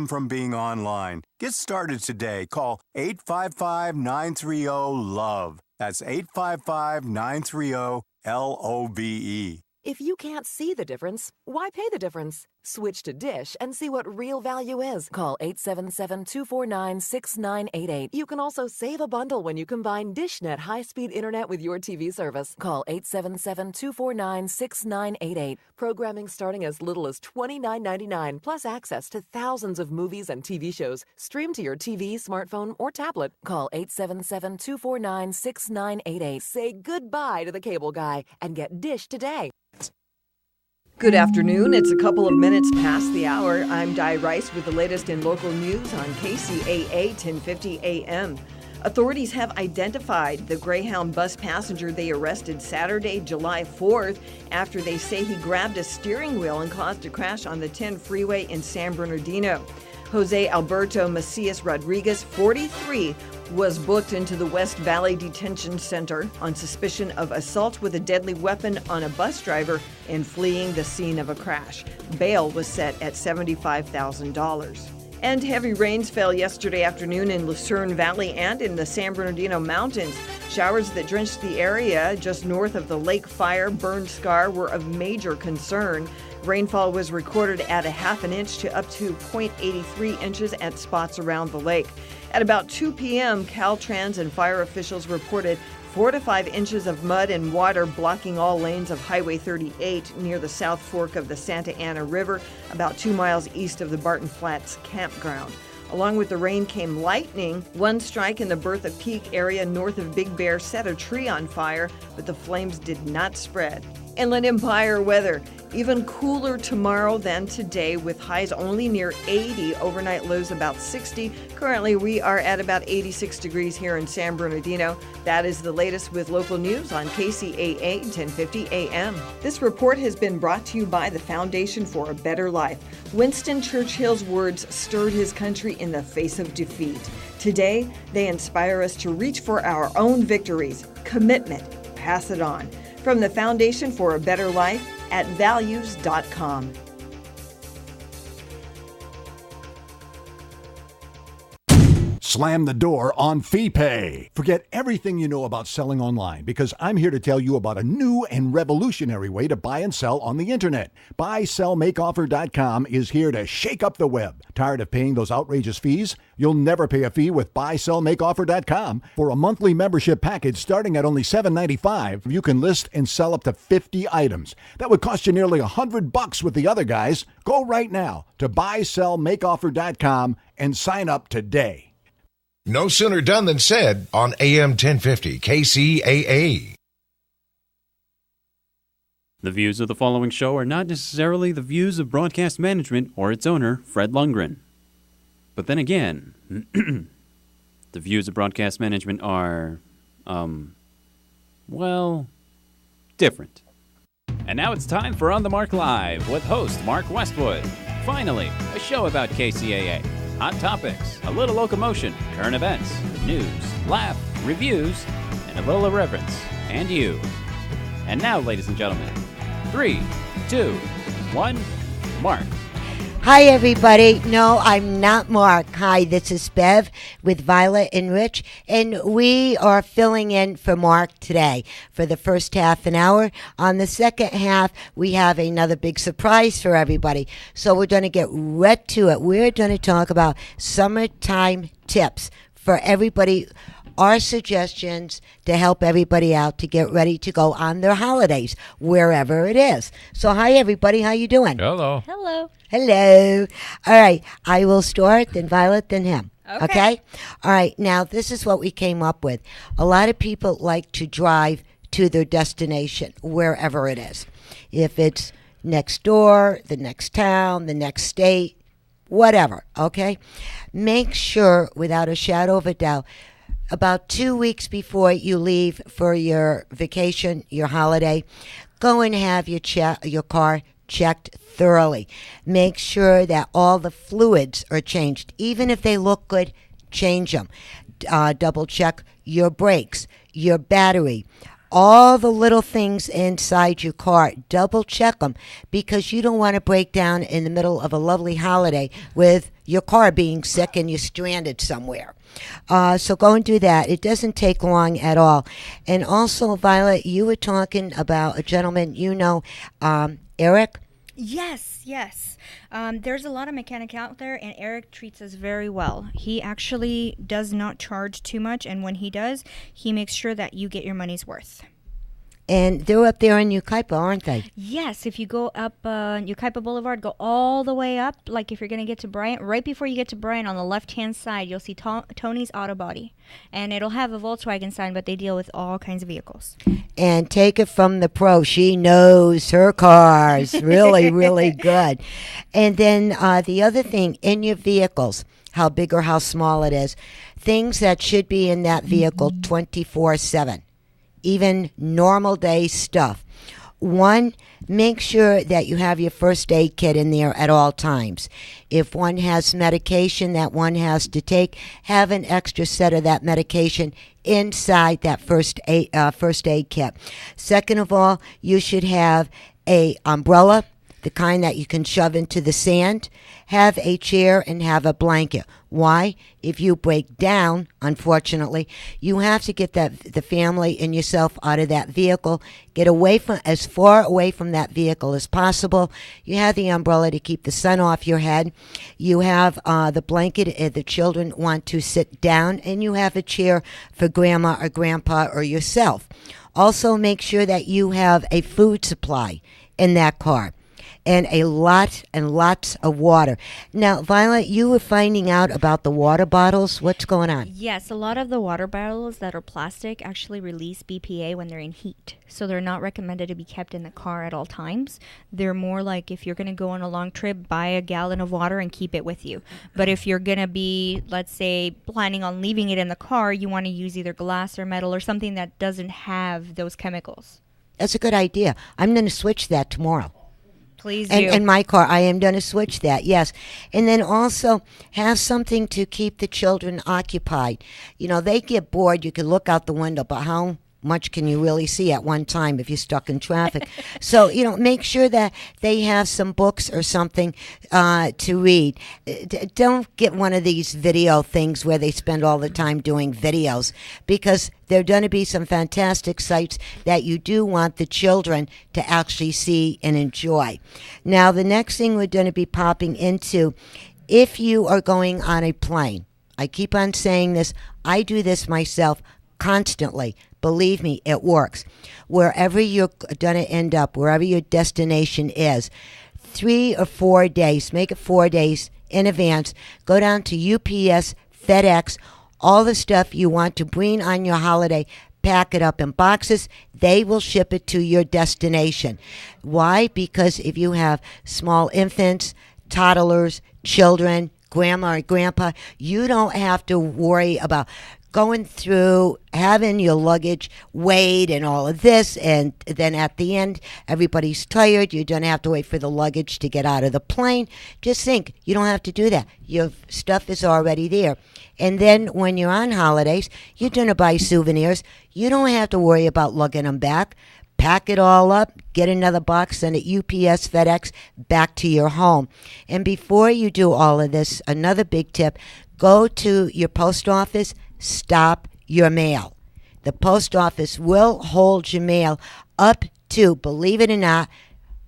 from being online. Get started today. Call 855-930-LOVE. That's 855-930-LOVE. If you can't see the difference, why pay the difference? Switch to Dish and see what real value is. Call 877-249-6988. You can also save a bundle when you combine DishNet high-speed internet with your TV service. Call 877-249-6988. Programming starting as little as $29.99, plus access to thousands of movies and TV shows. Stream to your TV, smartphone, or tablet. Call 877-249-6988. Say goodbye to the cable guy and get Dish today. Good afternoon. It's a couple of minutes past the hour. I'm Di Rice with the latest in local news on Kcaa 1050 AM. Authorities have identified the Greyhound bus passenger they arrested Saturday, July 4th, after they say he grabbed a steering wheel and caused a crash on the 10 freeway in San Bernardino. Jose Alberto Macias Rodriguez, 43, was booked into the West Valley Detention Center on suspicion of assault with a deadly weapon on a bus driver and fleeing the scene of a crash. Bail was set at $75,000. And heavy rains fell yesterday afternoon in Lucerne Valley and in the San Bernardino Mountains. Showers that drenched the area just north of the Lake Fire burn scar were of major concern. Rainfall was recorded at a half an inch to up to 0.83 inches at spots around the lake. At about 2 p.m., Caltrans and fire officials reported 4 to 5 inches of mud and water blocking all lanes of Highway 38 near the South Fork of the Santa Ana River, about 2 miles east of the Barton Flats campground. Along with the rain came lightning. One strike in the Bertha Peak area north of Big Bear set a tree on fire, but the flames did not spread. Inland Empire weather. Even cooler tomorrow than today with highs only near 80, overnight lows about 60. Currently, we are at about 86 degrees here in San Bernardino. That is the latest with local news on KCAA 1050 AM. This report has been brought to you by the Foundation for a Better Life. Winston Churchill's words stirred his country in the face of defeat. Today, they inspire us to reach for our own victories. Commitment. Pass it on. From the Foundation for a Better Life at values.com. Slam the door on FeePay. Forget everything you know about selling online because I'm here to tell you about a new and revolutionary way to buy and sell on the internet. BuySellMakeOffer.com is here to shake up the web. Tired of paying those outrageous fees? You'll never pay a fee with BuySellMakeOffer.com. For a monthly membership package starting at only $7.95, you can list and sell up to 50 items. That would cost you nearly $100 with the other guys. Go right now to BuySellMakeOffer.com and sign up today. No sooner done than said on AM 1050 KCAA. The views of the following show are not necessarily the views of broadcast management or its owner, Fred Lundgren. But then again, the views of broadcast management are, different. And now it's time for On the Mark Live with host Mark Westwood. Finally, a show about KCAA. Hot topics, a little locomotion, current events, news, laugh, reviews, and a little irreverence. And you. And now, ladies and gentlemen, 3, 2, 1, Mark. Hi, everybody. No, I'm not Mark. Hi, this is Bev with Violet and Rich, and we are filling in for Mark today for the first half an hour. On the second half, we have another big surprise for everybody. So we're going to get right to it. We're going to talk about summertime tips for everybody. Our suggestions to help everybody out to get ready to go on their holidays, wherever it is. So, hi, everybody. How you doing? Hello. Hello. Hello. All right. I will start, then Violet, then him. Okay? All right. Now, this is what we came up with. A lot of people like to drive to their destination, wherever it is. If it's next door, the next town, the next state, whatever. Okay? Make sure, without a shadow of a doubt, about 2 weeks before you leave for your vacation, your holiday, go and have your car checked thoroughly. Make sure that all the fluids are changed. Even if they look good, change them. Double check your brakes, your battery, all the little things inside your car, double check them, because you don't want to break down in the middle of a lovely holiday with your car being sick and you're stranded somewhere. So go and do that. It doesn't take long at all. And also, Violet, you were talking about a gentleman you know, Eric. Yes. There's a lot of mechanic out there, and Eric treats us very well. He actually does not charge too much, and when he does, he makes sure that you get your money's worth. And they're up there in Yucaipa, aren't they? Yes, if you go up Yucaipa Boulevard, go all the way up, like if you're going to get to Bryant, right before you get to Bryant on the left-hand side, you'll see Tony's Auto Body. And it'll have a Volkswagen sign, but they deal with all kinds of vehicles. And take it from the pro. She knows her cars really, really good. And then the other thing, in your vehicles, how big or how small it is, things that should be in that vehicle 24/7. Even normal day stuff. One, make sure that you have your first aid kit in there at all times. If one has medication that one has to take, have an extra set of that medication inside that first aid kit. Second of all, you should have a umbrella, the kind that you can shove into the sand. Have a chair and have a blanket. Why? If you break down, unfortunately, you have to get the family and yourself out of that vehicle. Get as far away from that vehicle as possible. You have the umbrella to keep the sun off your head. You have the blanket if the children want to sit down, and you have a chair for grandma or grandpa or yourself. Also, make sure that you have a food supply in that car. And lots of water. Now, Violet, you were finding out about the water bottles. What's going on? Yes, a lot of the water bottles that are plastic actually release BPA when they're in heat. So they're not recommended to be kept in the car at all times. They're more like if you're going to go on a long trip, buy a gallon of water and keep it with you. But if you're going to be, let's say, planning on leaving it in the car, you want to use either glass or metal or something that doesn't have those chemicals. That's a good idea. I'm going to switch that tomorrow. Please do. In my car, I am going to switch that, yes. And then also have something to keep the children occupied. You know, they get bored. You can look out the window, but how much can you really see at one time if you're stuck in traffic? So, make sure that they have some books or something to read. Don't get one of these video things where they spend all the time doing videos, because there are going to be some fantastic sites that you do want the children to actually see and enjoy. Now, the next thing we're going to be popping into, if you are going on a plane, I keep on saying this, I do this myself constantly. Believe me, it works. Wherever you're going to end up, wherever your destination is, 3 or 4 days, make it 4 days in advance, go down to UPS, FedEx, all the stuff you want to bring on your holiday, pack it up in boxes. They will ship it to your destination. Why? Because if you have small infants, toddlers, children, grandma or grandpa, you don't have to worry about going through having your luggage weighed and all of this, and then at the end everybody's tired. You don't have to wait for the luggage to get out of the plane. Just think, you don't have to do that. Your stuff is already there. And then when you're on holidays, you're going to buy souvenirs. You don't have to worry about lugging them back. Pack it all up, get another box, send it UPS, FedEx, back to your home. And before you do all of this, another big tip, go to your post office, stop your mail. The post office will hold your mail up to, believe it or not,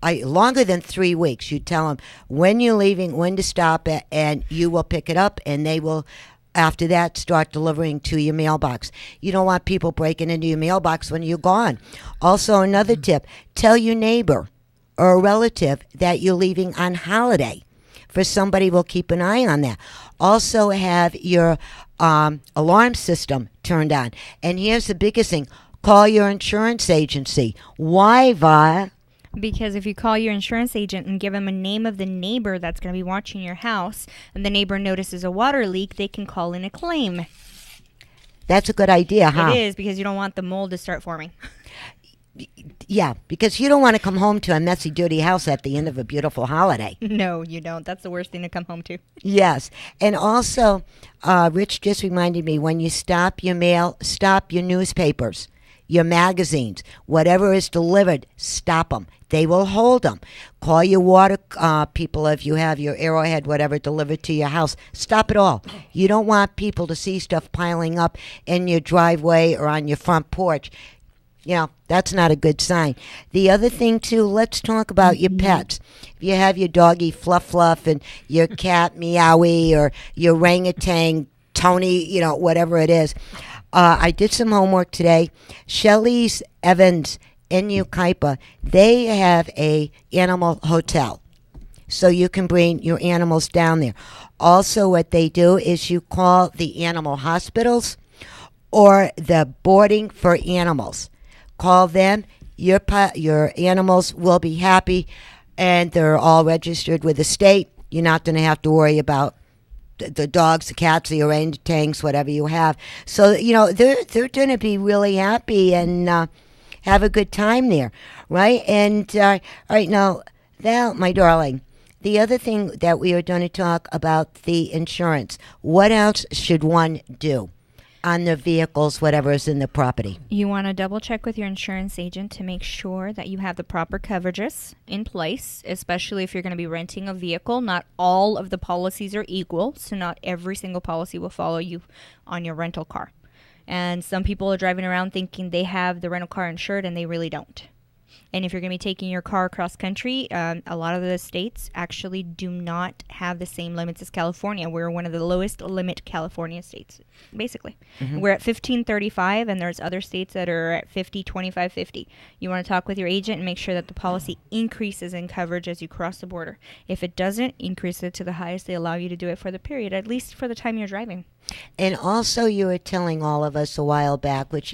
longer than 3 weeks. You tell them when you're leaving, when to stop it, and you will pick it up, and they will, after that, start delivering to your mailbox. You don't want people breaking into your mailbox when you're gone. Also, another tip, tell your neighbor or a relative that you're leaving on holiday. For somebody will keep an eye on that. Also have your alarm system turned on. And here's the biggest thing. Call your insurance agency. Why, Vi? Because if you call your insurance agent and give them a name of the neighbor that's going to be watching your house, and the neighbor notices a water leak, they can call in a claim. That's a good idea, huh? It is, because you don't want the mold to start forming. Yeah, because you don't want to come home to a messy, dirty house at the end of a beautiful holiday. No, you don't. That's the worst thing to come home to. Yes. And also, Rich just reminded me, when you stop your mail, stop your newspapers. your magazines, whatever is delivered, stop them. They will hold them. Call your water people if you have your Arrowhead, whatever, delivered to your house. Stop it all. You don't want people to see stuff piling up in your driveway or on your front porch. You know, that's not a good sign. The other thing, too, let's talk about your pets. If you have your doggy Fluff Fluff and your cat Meowie or your orangutan Tony, you know, whatever it is. I did some homework today. Shelley's Evans in Kcaa, they have a animal hotel. So you can bring your animals down there. Also, what they do is you call the animal hospitals or the boarding for animals. Call them. Your animals will be happy, and they're all registered with the state. You're not going to have to worry about the dogs, the cats, the orangutans, whatever you have. So, you know, they're going to be really happy and have a good time there, right? And, all right, now, Val, my darling, the other thing that we are going to talk about, the insurance. What else should one do on their vehicles, whatever is in the property? You want to double check with your insurance agent to make sure that you have the proper coverages in place, especially if you're going to be renting a vehicle. Not all of the policies are equal, so not every single policy will follow you on your rental car. And some people are driving around thinking they have the rental car insured, and they really don't. And if you're going to be taking your car across country, a lot of the states actually do not have the same limits as California. We're one of the lowest limit California states, basically. Mm-hmm. We're at 1535, and there's other states that are at 50, 25, 50. You want to talk with your agent and make sure that the policy increases in coverage as you cross the border. If it doesn't, increase it to the highest they allow you to do it for the period, at least for the time you're driving. And also you were telling all of us a while back, which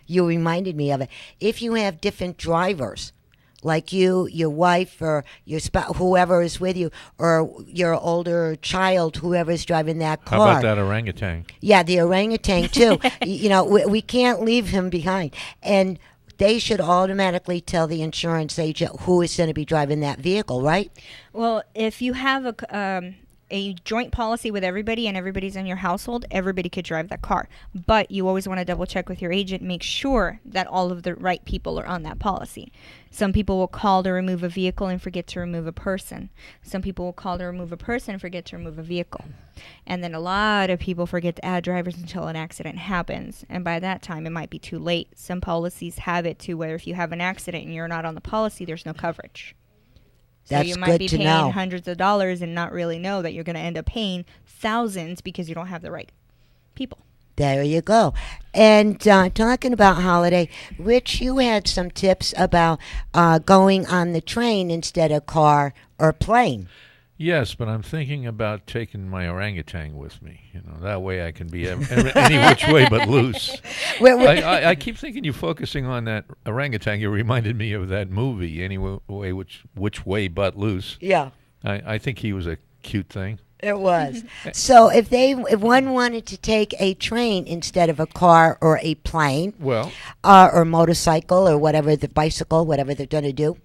you reminded me of it. If you have different drivers, like you, your wife, or your spouse, whoever is with you, or your older child, whoever is driving that car. How about that orangutan? Yeah, the orangutan, too. You know, we can't leave him behind. And they should automatically tell the insurance agent who is going to be driving that vehicle, right? Well, if you have a joint policy with everybody and everybody's in your household, everybody could drive that car. But you always want to double check with your agent, make sure that all of the right people are on that policy. Some people will call to remove a vehicle and forget to remove a person. Some people will call to remove a person and forget to remove a vehicle. And then a lot of people forget to add drivers until an accident happens. And by that time, it might be too late. Some policies have it to where if you have an accident and you're not on the policy, there's no coverage. So you might be paying hundreds of dollars and not really know that you're going to end up paying thousands because you don't have the right people. There you go. And talking about holiday, Rich, you had some tips about going on the train instead of car or plane. Yes, but I'm thinking about taking my orangutan with me. You know, that way I can be any which way but loose. I keep thinking you're focusing on that orangutan. You reminded me of that movie, Any Way Which Way But Loose. Yeah. I think he was a cute thing. It was. So if one wanted to take a train instead of a car or a plane, well, or motorcycle or whatever, the bicycle, whatever they're going to do,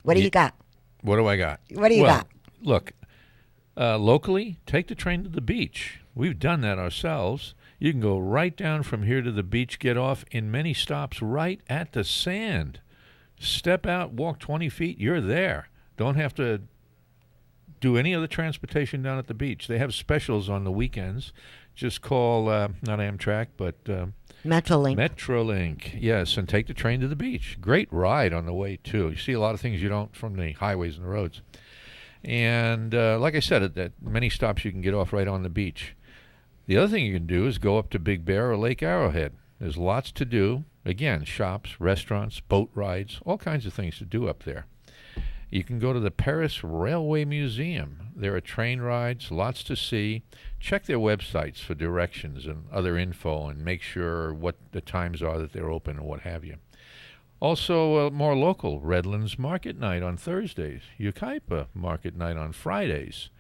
what do you got? What do I got? What do you got? Look, locally, take the train to the beach. We've done that ourselves. You can go right down from here to the beach, get off in many stops right at the sand. Step out, walk 20 feet, you're there. Don't have to do any other transportation down at the beach. They have specials on the weekends. Just call, not Amtrak, but Metrolink. Metrolink, yes, and take the train to the beach. Great ride on the way, too. You see a lot of things you don't from the highways and the roads. And like I said, at many stops you can get off right on the beach. The other thing you can do is go up to Big Bear or Lake Arrowhead. There's lots to do. Again, shops, restaurants, boat rides, all kinds of things to do up there. You can go to the Paris Railway Museum. There are train rides, lots to see. Check their websites for directions and other info and make sure what the times are that they're open and what have you. Also, more local, Redlands Market Night on Thursdays, Kcaa Market Night on Fridays.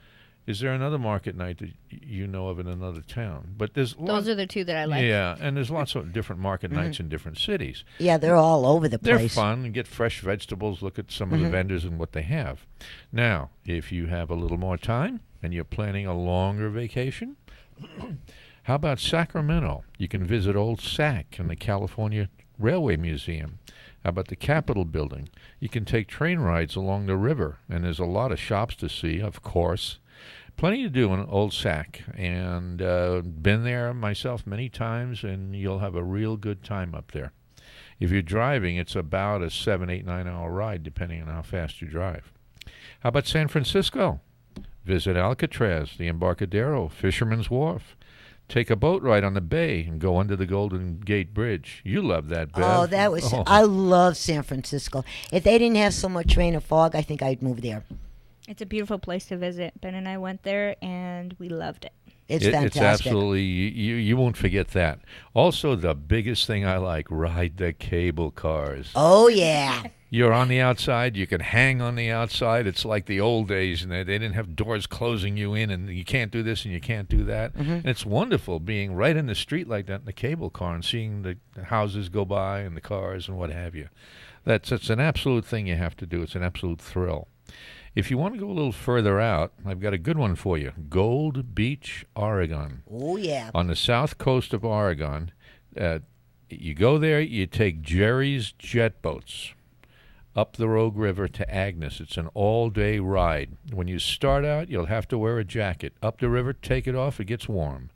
Is there another market night that you know of in another town? But those are the two that I like. Yeah, and there's lots of different market nights in different cities. Yeah, they're all over the place. They're fun. And get fresh vegetables, look at some of the vendors and what they have. Now, if you have a little more time and you're planning a longer vacation, how about Sacramento? You can visit Old Sac in the California Railway Museum. How about the Capitol Building? You can take train rides along the river, and there's a lot of shops to see, of course. Plenty to do in Old Sac, and been there myself many times, and you'll have a real good time up there. If you're driving, it's about a 7, 8, 9-hour ride, depending on how fast you drive. How about San Francisco? Visit Alcatraz, the Embarcadero, Fisherman's Wharf. Take a boat ride on the bay and go under the Golden Gate Bridge. You love that, Bev. Oh, that was... I love San Francisco. If they didn't have so much rain or fog, I think I'd move there. It's a beautiful place to visit. Ben and I went there, and we loved it. It's fantastic. It's absolutely... You won't forget that. Also, the biggest thing I like, ride the cable cars. Oh, yeah. You're on the outside. You can hang on the outside. It's like the old days, and they didn't have doors closing you in, and you can't do this and you can't do that. Mm-hmm. And it's wonderful being right in the street like that in the cable car and seeing the houses go by and the cars and what have you. It's an absolute thing you have to do. It's an absolute thrill. If you want to go a little further out, I've got a good one for you. Gold Beach, Oregon. Oh, yeah. On the south coast of Oregon, you go there, you take Jerry's jet boats up the Rogue River to Agnes. It's an all-day ride. When you start out, you'll have to wear a jacket. Up the river, take it off, it gets warm.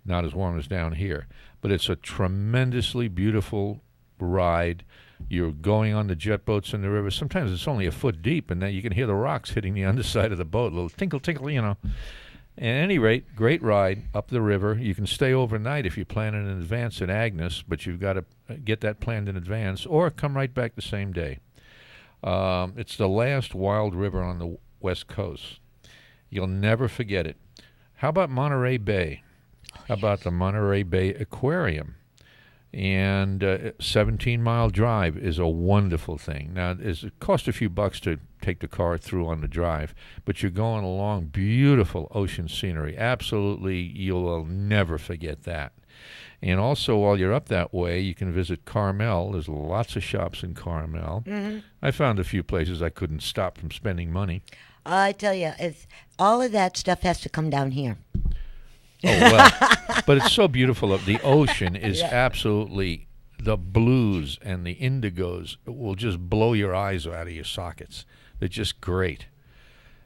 Not as warm as down here. But it's a tremendously beautiful ride. You're going on the jet boats in the river. Sometimes it's only a foot deep, and then you can hear the rocks hitting the underside of the boat. A little tinkle, tinkle, you know. At any rate, great ride up the river. You can stay overnight if you plan it in advance at Agnes, but you've got to get that planned in advance, or come right back the same day. It's the last wild river on the West Coast. You'll never forget it. How about Monterey Bay? How about the Monterey Bay Aquarium? And 17-mile drive is a wonderful thing. Now, it costs a few bucks to take the car through on the drive, but you're going along beautiful ocean scenery. Absolutely, you'll never forget that. And also, while you're up that way, you can visit Carmel. There's lots of shops in Carmel. Mm-hmm. I found a few places I couldn't stop from spending money. I tell you, all of that stuff has to come down here. Oh, well, but it's so beautiful. The ocean is absolutely, the blues and the indigos will just blow your eyes out of your sockets. They're just great.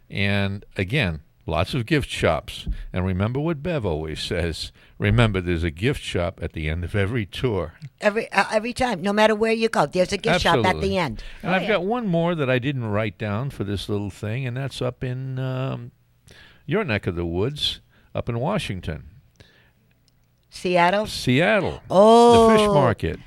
And again, lots of gift shops. And remember what Bev always says. Remember, there's a gift shop at the end of every tour. Every time, no matter where you go, there's a gift shop at the end. And I've got one more that I didn't write down for this little thing, and that's up in your neck of the woods, up in Washington. Seattle? Oh. The fish market.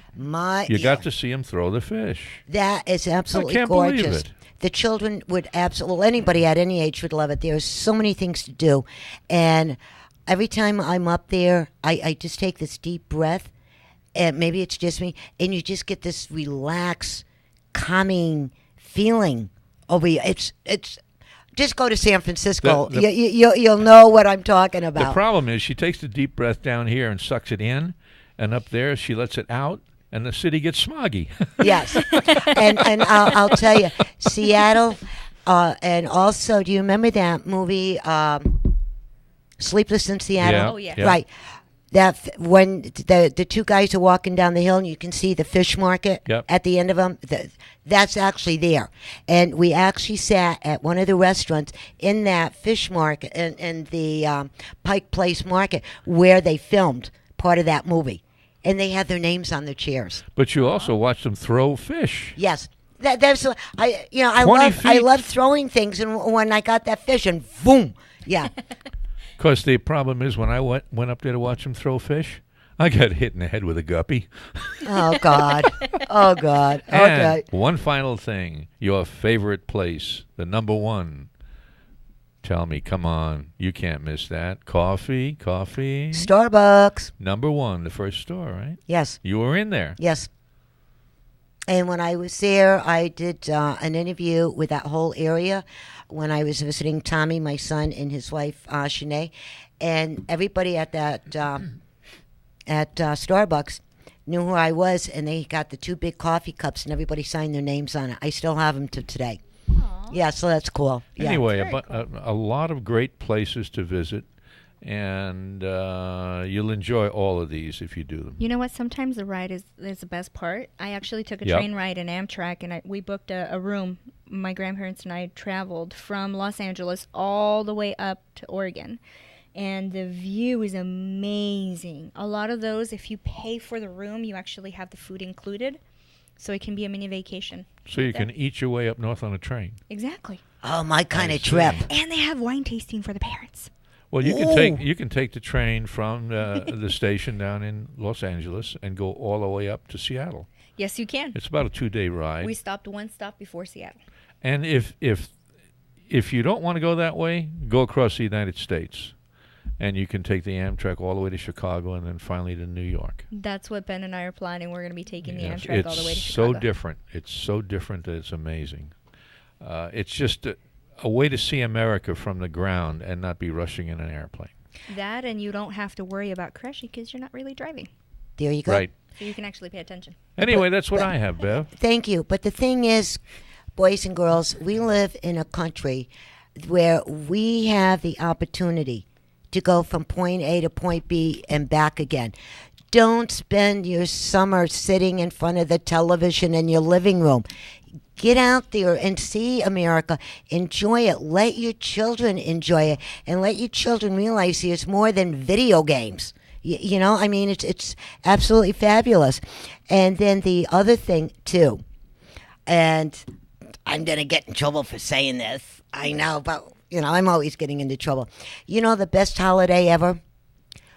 You got to see them throw the fish. That is absolutely gorgeous. I can't believe it. The children would absolutely, anybody at any age would love it. There's so many things to do. And every time I'm up there, I just take this deep breath, and maybe it's just me, and you just get this relaxed, calming feeling over you. It's just go to San Francisco. You'll know what I'm talking about. The problem is she takes the deep breath down here and sucks it in, and up there she lets it out, and the city gets smoggy. Yes. and I'll tell you, Seattle, and also, do you remember that movie, Sleepless in Seattle? Yeah. Oh, yeah. Right. That when the two guys are walking down the hill and you can see the fish market at the end of them, that's actually there. And we actually sat at one of the restaurants in that fish market, in the Pike Place Market, where they filmed part of that movie. And they had their names on the chairs. But you also watched them throw fish. Yes. I love throwing things, and when I got that fish, and boom, yeah. Because the problem is, when I went up there to watch them throw fish, I got hit in the head with a guppy. Oh, God. Oh, God. And one final thing. Your favorite place, the number one. Tell me, come on. You can't miss that. Coffee. Starbucks. Number one, the first store, right? Yes. You were in there. Yes. And when I was there, I did an interview with that whole area when I was visiting Tommy, my son, and his wife, Shanae. And everybody at that Starbucks knew who I was, and they got the two big coffee cups, and everybody signed their names on it. I still have them to today. Aww. Yeah, so that's cool. Yeah. Anyway, a lot of great places to visit. And you'll enjoy all of these if you do them. You know what? Sometimes the ride is the best part. I actually took a train ride in Amtrak, and we booked a room. My grandparents and I traveled from Los Angeles all the way up to Oregon. And the view is amazing. A lot of those, if you pay for the room, you actually have the food included. So it can be a mini vacation. So you can eat your way up north on a train. Exactly. Oh, my kind of trip. And they have wine tasting for the parents. Well, you can take the train from the station down in Los Angeles and go all the way up to Seattle. Yes, you can. It's about a 2-day ride. We stopped one stop before Seattle. And if you don't want to go that way, go across the United States. And you can take the Amtrak all the way to Chicago and then finally to New York. That's what Ben and I are planning. We're going to be taking the Amtrak all the way to Chicago. It's so different. It's so different that it's amazing. It's just a way to see America from the ground and not be rushing in an airplane. That, and you don't have to worry about crashing because you're not really driving. There you go. Right. So you can actually pay attention. Anyway, that's what I have, Bev. Thank you. But the thing is, boys and girls, we live in a country where we have the opportunity to go from point A to point B and back again. Don't spend your summer sitting in front of the television in your living room. Get out there and see America. Enjoy it. Let your children enjoy it. And let your children realize there's more than video games. You know, I mean, it's absolutely fabulous. And then the other thing, too, and I'm going to get in trouble for saying this. I know, but, you know, I'm always getting into trouble. You know the best holiday ever?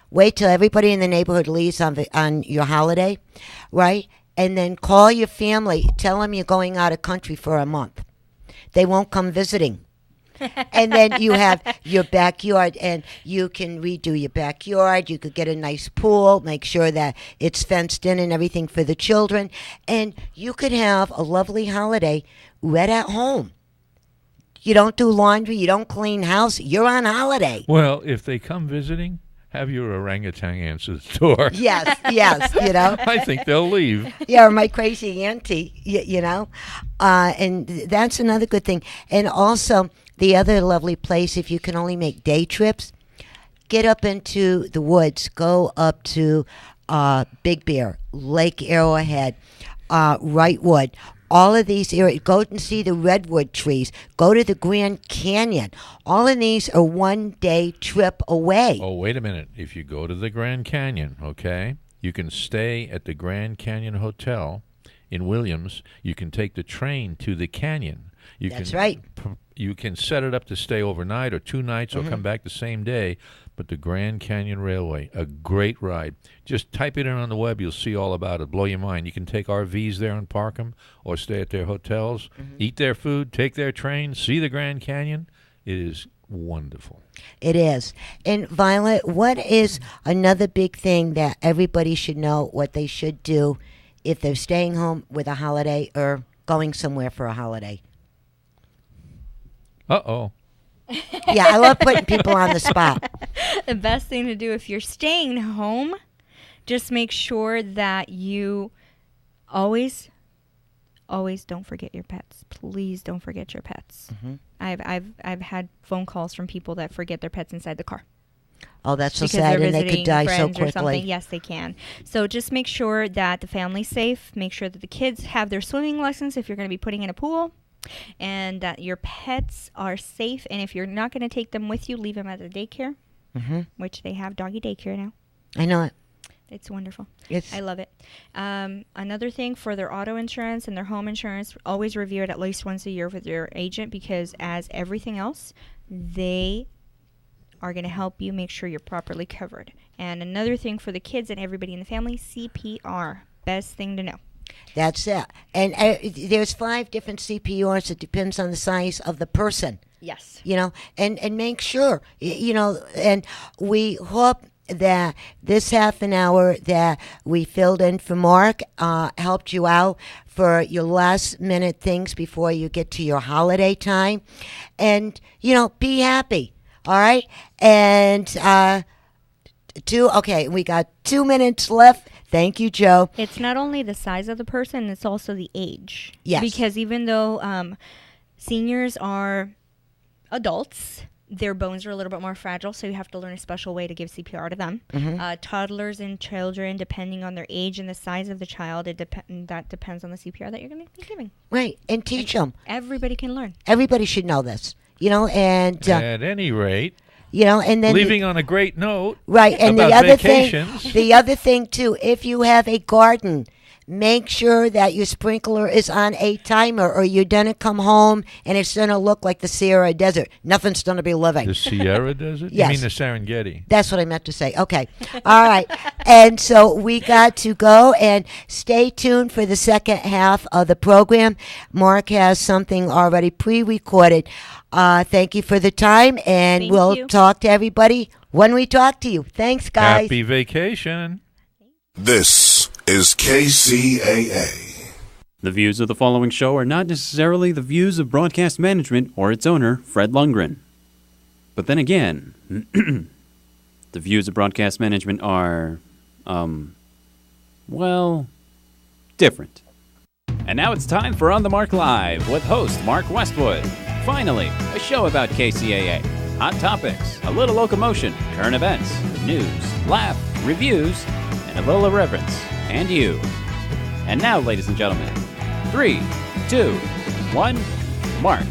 Wait till everybody in the neighborhood leaves on your holiday, right? And then call your family. Tell them you're going out of country for a month. They won't come visiting. And then you have your backyard, and you can redo your backyard. You could get a nice pool, make sure that it's fenced in and everything for the children. And you could have a lovely holiday right at home. You don't do laundry. You don't clean house. You're on holiday. Well, if they come visiting, have your orangutan answer the door. Yes, you know. I think they'll leave. Yeah, or my crazy auntie, you know. And that's another good thing. And also, the other lovely place, if you can only make day trips, get up into the woods. Go up to Big Bear, Lake Arrowhead, Wrightwood. All of these areas, go and see the redwood trees. Go to the Grand Canyon. All of these are one-day trip away. Oh, wait a minute. If you go to the Grand Canyon, okay, you can stay at the Grand Canyon Hotel in Williams. You can take the train to the canyon. That's right. You can set it up to stay overnight or 2 nights or come back the same day. But the Grand Canyon Railway, a great ride. Just type it in on the web. You'll see all about it. Blow your mind. You can take RVs there and park them or stay at their hotels, eat their food, take their train, see the Grand Canyon. It is wonderful. It is. And Violet, what is another big thing that everybody should know what they should do if they're staying home with a holiday or going somewhere for a holiday? Uh-oh. Yeah, I love putting people on the spot. The best thing to do if you're staying home, just make sure that you always don't forget your pets. Please don't forget your pets. I've had phone calls from people that forget their pets inside the car. Oh, that's so because sad, they're and they could die so friends or something. quickly. Yes, they can. So just make sure that the family's safe. Make sure that the kids have their swimming lessons if you're going to be putting in a pool. And that your pets are safe. And if you're not going to take them with you, leave them at the daycare, which they have doggy daycare now. I know it. It's wonderful. It's I love it. Another thing for their auto insurance and their home insurance, always review it at least once a year with your agent because as everything else, they are going to help you make sure you're properly covered. And another thing for the kids and everybody in the family, CPR. Best thing to know. That's it. And there's 5 different CPRs. It depends on the size of the person. Yes. You know, and make sure, you know, and we hope that this half an hour that we filled in for Mark helped you out for your last minute things before you get to your holiday time. And, you know, be happy. All right. And we got 2 minutes left. Thank you, Joe. It's not only the size of the person, it's also the age. Yes. Because even though seniors are adults, their bones are a little bit more fragile, so you have to learn a special way to give CPR to them. Toddlers and children, depending on their age and the size of the child, that depends on the CPR that you're going to be giving. Right, and teach them. Everybody can learn. Everybody should know this, and at any rate, and then leaving on a great note. Right, and about the other thing too, if you have a garden, make sure that your sprinkler is on a timer, or you're going to come home and it's going to look like the Sierra Desert. Nothing's going to be living. The Sierra Desert? Yes. You mean the Serengeti? That's what I meant to say. Okay. All right. And so we got to go, and stay tuned for the second half of the program. Mark has something already pre-recorded. Thank you for the time, and we'll talk to everybody when we talk to you. Thanks, guys. Happy vacation. This is KCAA. The views of the following show are not necessarily the views of broadcast management or its owner, Fred Lundgren. But then again, the views of broadcast management are, different. And now it's time for On the Mark Live with host Mark Westwood. Finally, a show about KCAA. Hot topics, a little locomotion, current events, news, laugh, reviews, and a little irreverence. And you. And now, ladies and gentlemen, 3, 2, 1, Mark.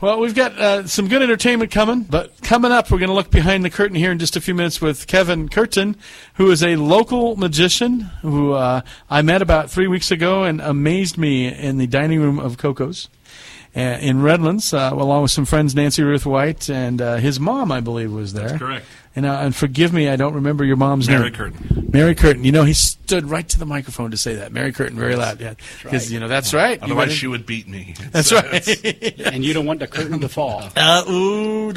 Well, we've got some good entertainment coming, but coming up, we're going to look behind the curtain here in just a few minutes with Kevin Curtin, who is a local magician who I met about 3 weeks ago and amazed me in the dining room of Coco's in Redlands, along with some friends, Nancy Ruth White, and his mom, I believe, was there. That's correct. And forgive me, I don't remember your mom's name. Mary Curtin. Mary Curtin. He stood right to the microphone to say that. Mary Curtin, very loud. Yeah, because that's right. Otherwise, she would beat me. That's right. And you don't want the curtain to fall. And I'm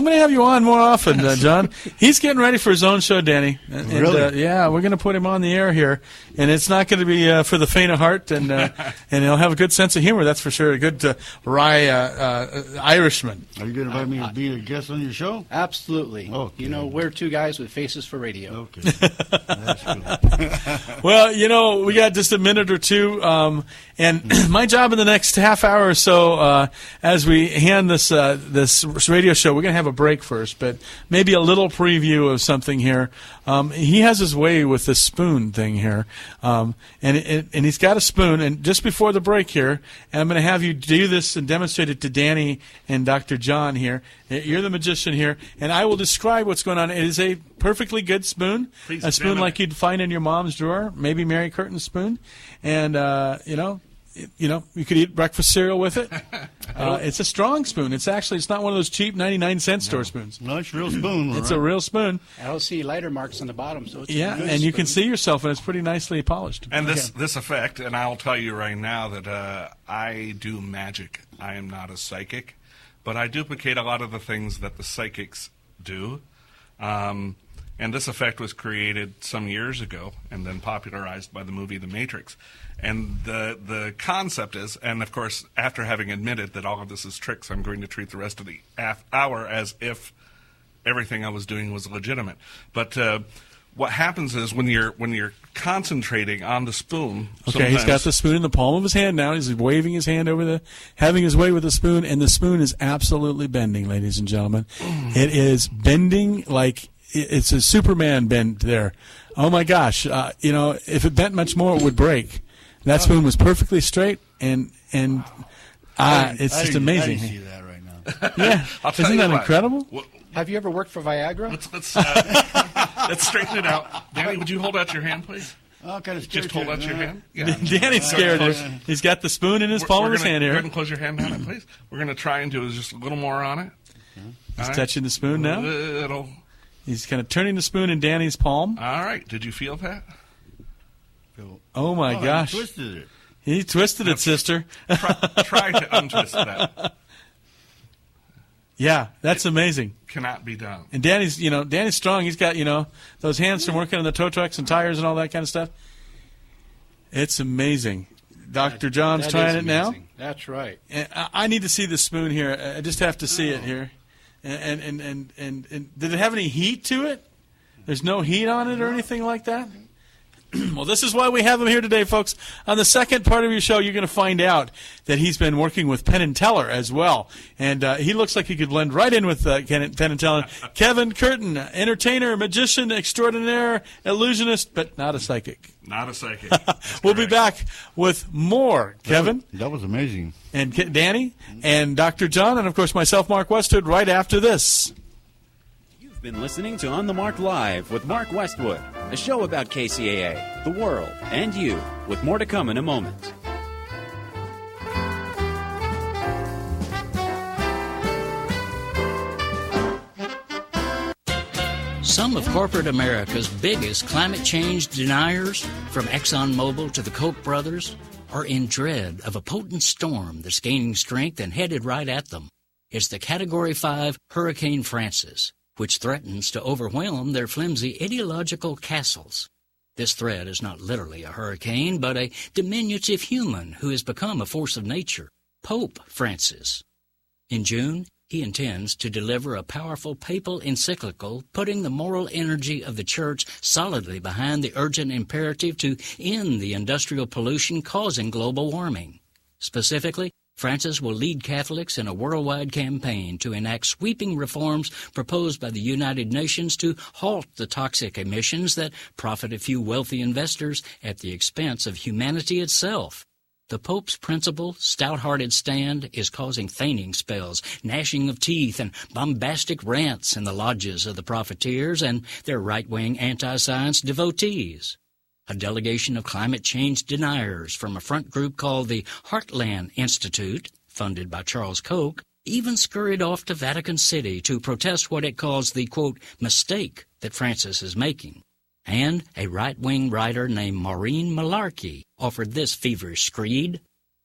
going to have you on more often, John. He's getting ready for his own show, Danny. And, really? Yeah, we're going to put him on the air here, and it's not going to be for the faint of heart, and he'll have a good sense of humor. That's for sure. A good wry Irishman. Are you going to invite me to be a guest on your show? Absolutely. Okay. We're two guys with faces for radio. Okay. That's good. Well, we got just a minute or two, and my job in the next half hour or so, as we hand this radio show, we're going to have a break first, but maybe a little preview of something here. He has his way with this spoon thing here, and he's got a spoon. And just before the break here, and I'm going to have you do this and demonstrate it to Danny and Dr. John here. You're the magician here, and I will describe what's going on. It is a perfectly good spoon, a spoon like you'd find in your mom's drawer, maybe Mary Curtin's spoon, and you could eat breakfast cereal with it. It's a strong spoon. It's not one of those cheap 99-cent store spoons. No, it's a real spoon. It's a real spoon. I don't see lighter marks on the bottom, so it's a good and you spoon. can see yourself, and it's pretty nicely polished. And this effect, and I'll tell you right now that I do magic. I am not a psychic, but I duplicate a lot of the things that the psychics do. And this effect was created some years ago and then popularized by the movie The Matrix. And the concept is, and of course, after having admitted that all of this is tricks, I'm going to treat the rest of the hour as if everything I was doing was legitimate. But what happens is when you're concentrating on the spoon. Okay, he's got the spoon in the palm of his hand now. He's waving his hand over having his way with the spoon, and the spoon is absolutely bending, ladies and gentlemen. It is bending like it's a Superman bend there. Oh my gosh! If it bent much more, it would break. That spoon was perfectly straight, and it's just amazing. I see that right now. Yeah, isn't that incredible? Have you ever worked for Viagra? Let's straighten it out. Danny, would you hold out your hand, please? Oh, kind of Just hold out your hand. Yeah. Danny's scared. He's got the spoon in his palm of his hand here. Go ahead and close your hand on it, please. We're going to try and do just a little more on it. He's touching the spoon now. He's kind of turning the spoon in Danny's palm. All right. Did you feel that? Oh, my gosh. He twisted it. He twisted it, sister. Try to untwist that. Yeah, that's amazing. Cannot be done. And Danny's strong. He's got, those hands from working on the tow trucks and tires and all that kind of stuff. It's amazing. Dr. John's trying it now. That's right. And I need to see the spoon here. I just have to see it here. And did it have any heat to it? There's no heat on it or anything like that? Well, this is why we have him here today, folks. On the second part of your show, you're going to find out that he's been working with Penn and Teller as well. And he looks like he could blend right in with Penn and Teller. Kevin Curtin, entertainer, magician extraordinaire, illusionist, but not a psychic. Not a psychic. We'll be back with more. Kevin? That was amazing. And Danny, and Dr. John, and, of course, myself, Mark Westwood, right after this. Been listening to On the Mark Live with Mark Westwood, a show about KCAA, the world, and you, with more to come in a moment. Some of corporate America's biggest climate change deniers, from ExxonMobil to the Koch brothers, are in dread of a potent storm that's gaining strength and headed right at them. It's the Category 5 Hurricane Francis, which threatens to overwhelm their flimsy ideological castles. This threat is not literally a hurricane, but a diminutive human who has become a force of nature, Pope Francis. In June, he intends to deliver a powerful papal encyclical putting the moral energy of the Church solidly behind the urgent imperative to end the industrial pollution causing global warming. Specifically, Francis will lead Catholics in a worldwide campaign to enact sweeping reforms proposed by the United Nations to halt the toxic emissions that profit a few wealthy investors at the expense of humanity itself. The Pope's principled, stout-hearted stand is causing fainting spells, gnashing of teeth, and bombastic rants in the lodges of the profiteers and their right-wing anti-science devotees. A delegation of climate change deniers from a front group called the Heartland Institute, funded by Charles Koch, even scurried off to Vatican City to protest what it calls the, quote, mistake that Francis is making. And a right-wing writer named Maureen Malarkey offered this feverish screed.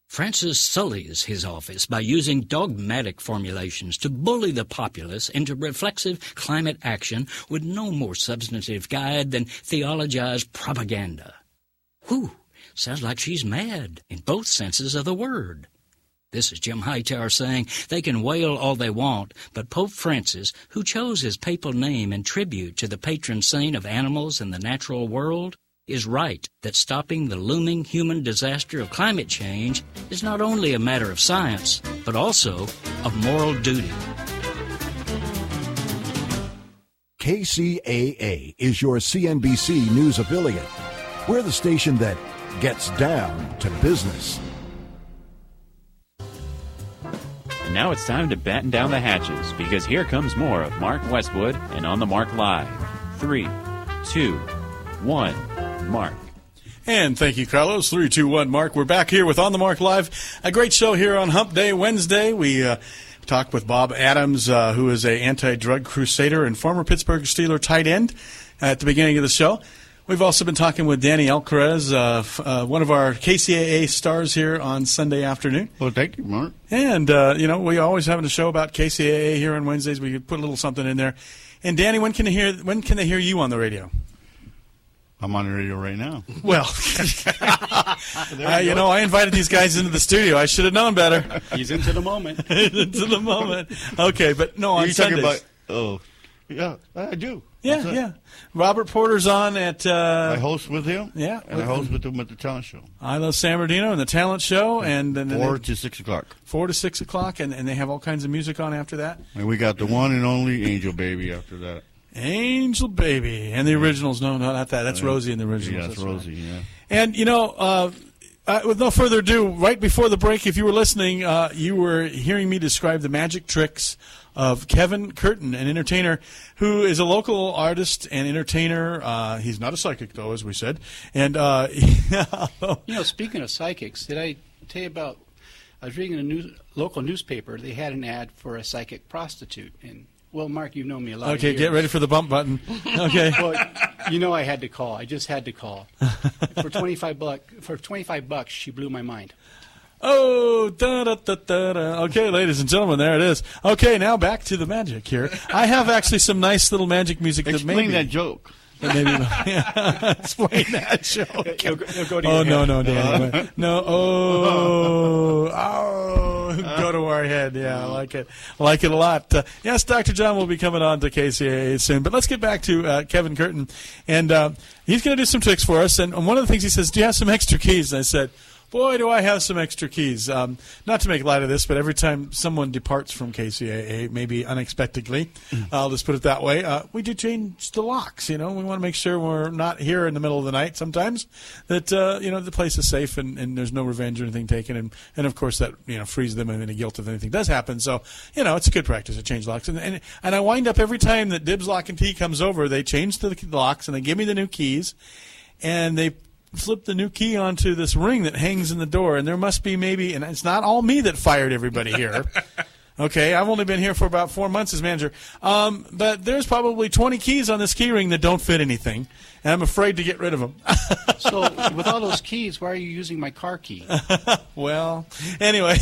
Francis sullies his office by using dogmatic formulations to bully the populace into reflexive climate action with no more substantive guide than theologized propaganda. Whew, sounds like she's mad in both senses of the word. This is Jim Hightower saying they can wail all they want, but Pope Francis, who chose his papal name in tribute to the patron saint of animals and the natural world, is right that stopping the looming human disaster of climate change is not only a matter of science, but also of moral duty. KCAA is your CNBC news affiliate. We're the station that gets down to business. And now it's time to batten down the hatches, because here comes more of Mark Westwood and On the Mark Live. 3, 2, 1, Mark. And thank you, Carlos. 3, 2, 1, Mark. We're back here with On the Mark Live. A great show here on Hump Day Wednesday. We talked with Bob Adams, who is an anti-drug crusader and former Pittsburgh Steeler tight end at the beginning of the show. We've also been talking with Danny Alcarez, one of our KCAA stars here on Sunday afternoon. Well, thank you, Mark. And, we always have a show about KCAA here on Wednesdays. We put a little something in there. And, Danny, when can they hear you on the radio? I'm on the radio right now. Well, I invited these guys into the studio. I should have known better. He's into the moment. Into the moment. Okay, but no, on Sundays. Yeah, I do. Yeah. Robert Porter's on at... I host with him. Yeah. And I host with him at the talent show. I Love San Bernardino and the talent show. And then 4 to 6 o'clock. 4 to 6 o'clock, and they have all kinds of music on after that. And we got the one and only Angel Baby after that. Angel Baby. And the originals. No, not that. That's Rosie and the originals. Yeah, that's Rosie, right. And, with no further ado, right before the break, if you were listening, you were hearing me describe the magic tricks of Kevin Curtin, an entertainer who is a local artist and entertainer. He's not a psychic, though, as we said. And speaking of psychics, did I tell you about? I was reading a local newspaper. They had an ad for a psychic prostitute, and well, Mark, you've known me a lot. Okay, get ready for the bump button. Okay. Well, I had to call. I just had to call. For $25, she blew my mind. Oh, da-da-da-da-da. Okay, ladies and gentlemen, there it is. Okay, now back to the magic here. I have actually some nice little magic music. Explain that joke. But maybe explain that, Joe. It'll go to Oh, your no, head. no, Danny. No, go to our head. Yeah, I like it. I like it a lot. Yes, Dr. John will be coming on to KCAA soon. But let's get back to Kevin Curtin. And he's going to do some tricks for us. And one of the things he says, do you have some extra keys? And I said, boy, do I have some extra keys. Not to make light of this, but every time someone departs from KCAA, maybe unexpectedly, I'll just put it that way, we do change the locks. We want to make sure we're not here in the middle of the night sometimes, that, the place is safe and there's no revenge or anything taken. And of course, that, frees them of any guilt if anything does happen. So, it's a good practice to change locks. And I wind up every time that Dibs Lock and Key comes over, they change the locks and they give me the new keys and they flip the new key onto this ring that hangs in the door, and there must be maybe, and it's not all me that fired everybody here. Okay, I've only been here for about 4 months as manager, but there's probably 20 keys on this key ring that don't fit anything, and I'm afraid to get rid of them. So, with all those keys, why are you using my car key? Well, anyway,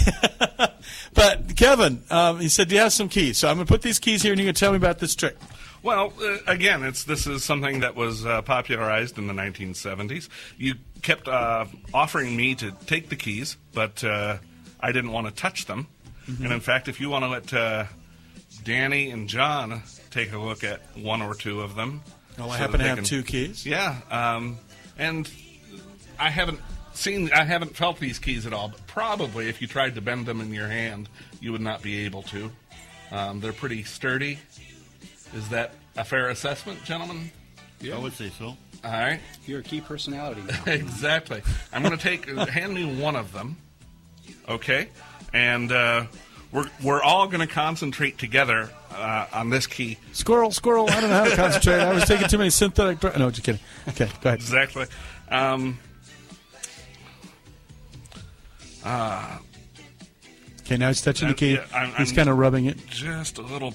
but Kevin, he said, do you have some keys? So I'm going to put these keys here, and you can tell me about this trick. Well, again, this is something that was popularized in the 1970s. You kept offering me to take the keys, but I didn't want to touch them. Mm-hmm. And in fact, if you want to let Danny and John take a look at one or two of them. Well, I happen to have two keys. Yeah, and I haven't felt these keys at all, but probably if you tried to bend them in your hand, you would not be able to. They're pretty sturdy. Is that a fair assessment, gentlemen? Yeah. I would say so. All right. You're a key personality now. Exactly. I'm going to hand me one of them, okay? And we're all going to concentrate together on this key. Squirrel, I don't know how to concentrate. I was taking too many synthetic drugs. No, just kidding. Okay, go ahead. Exactly. Okay, now he's touching the key. Yeah, he's kind of rubbing it. Just a little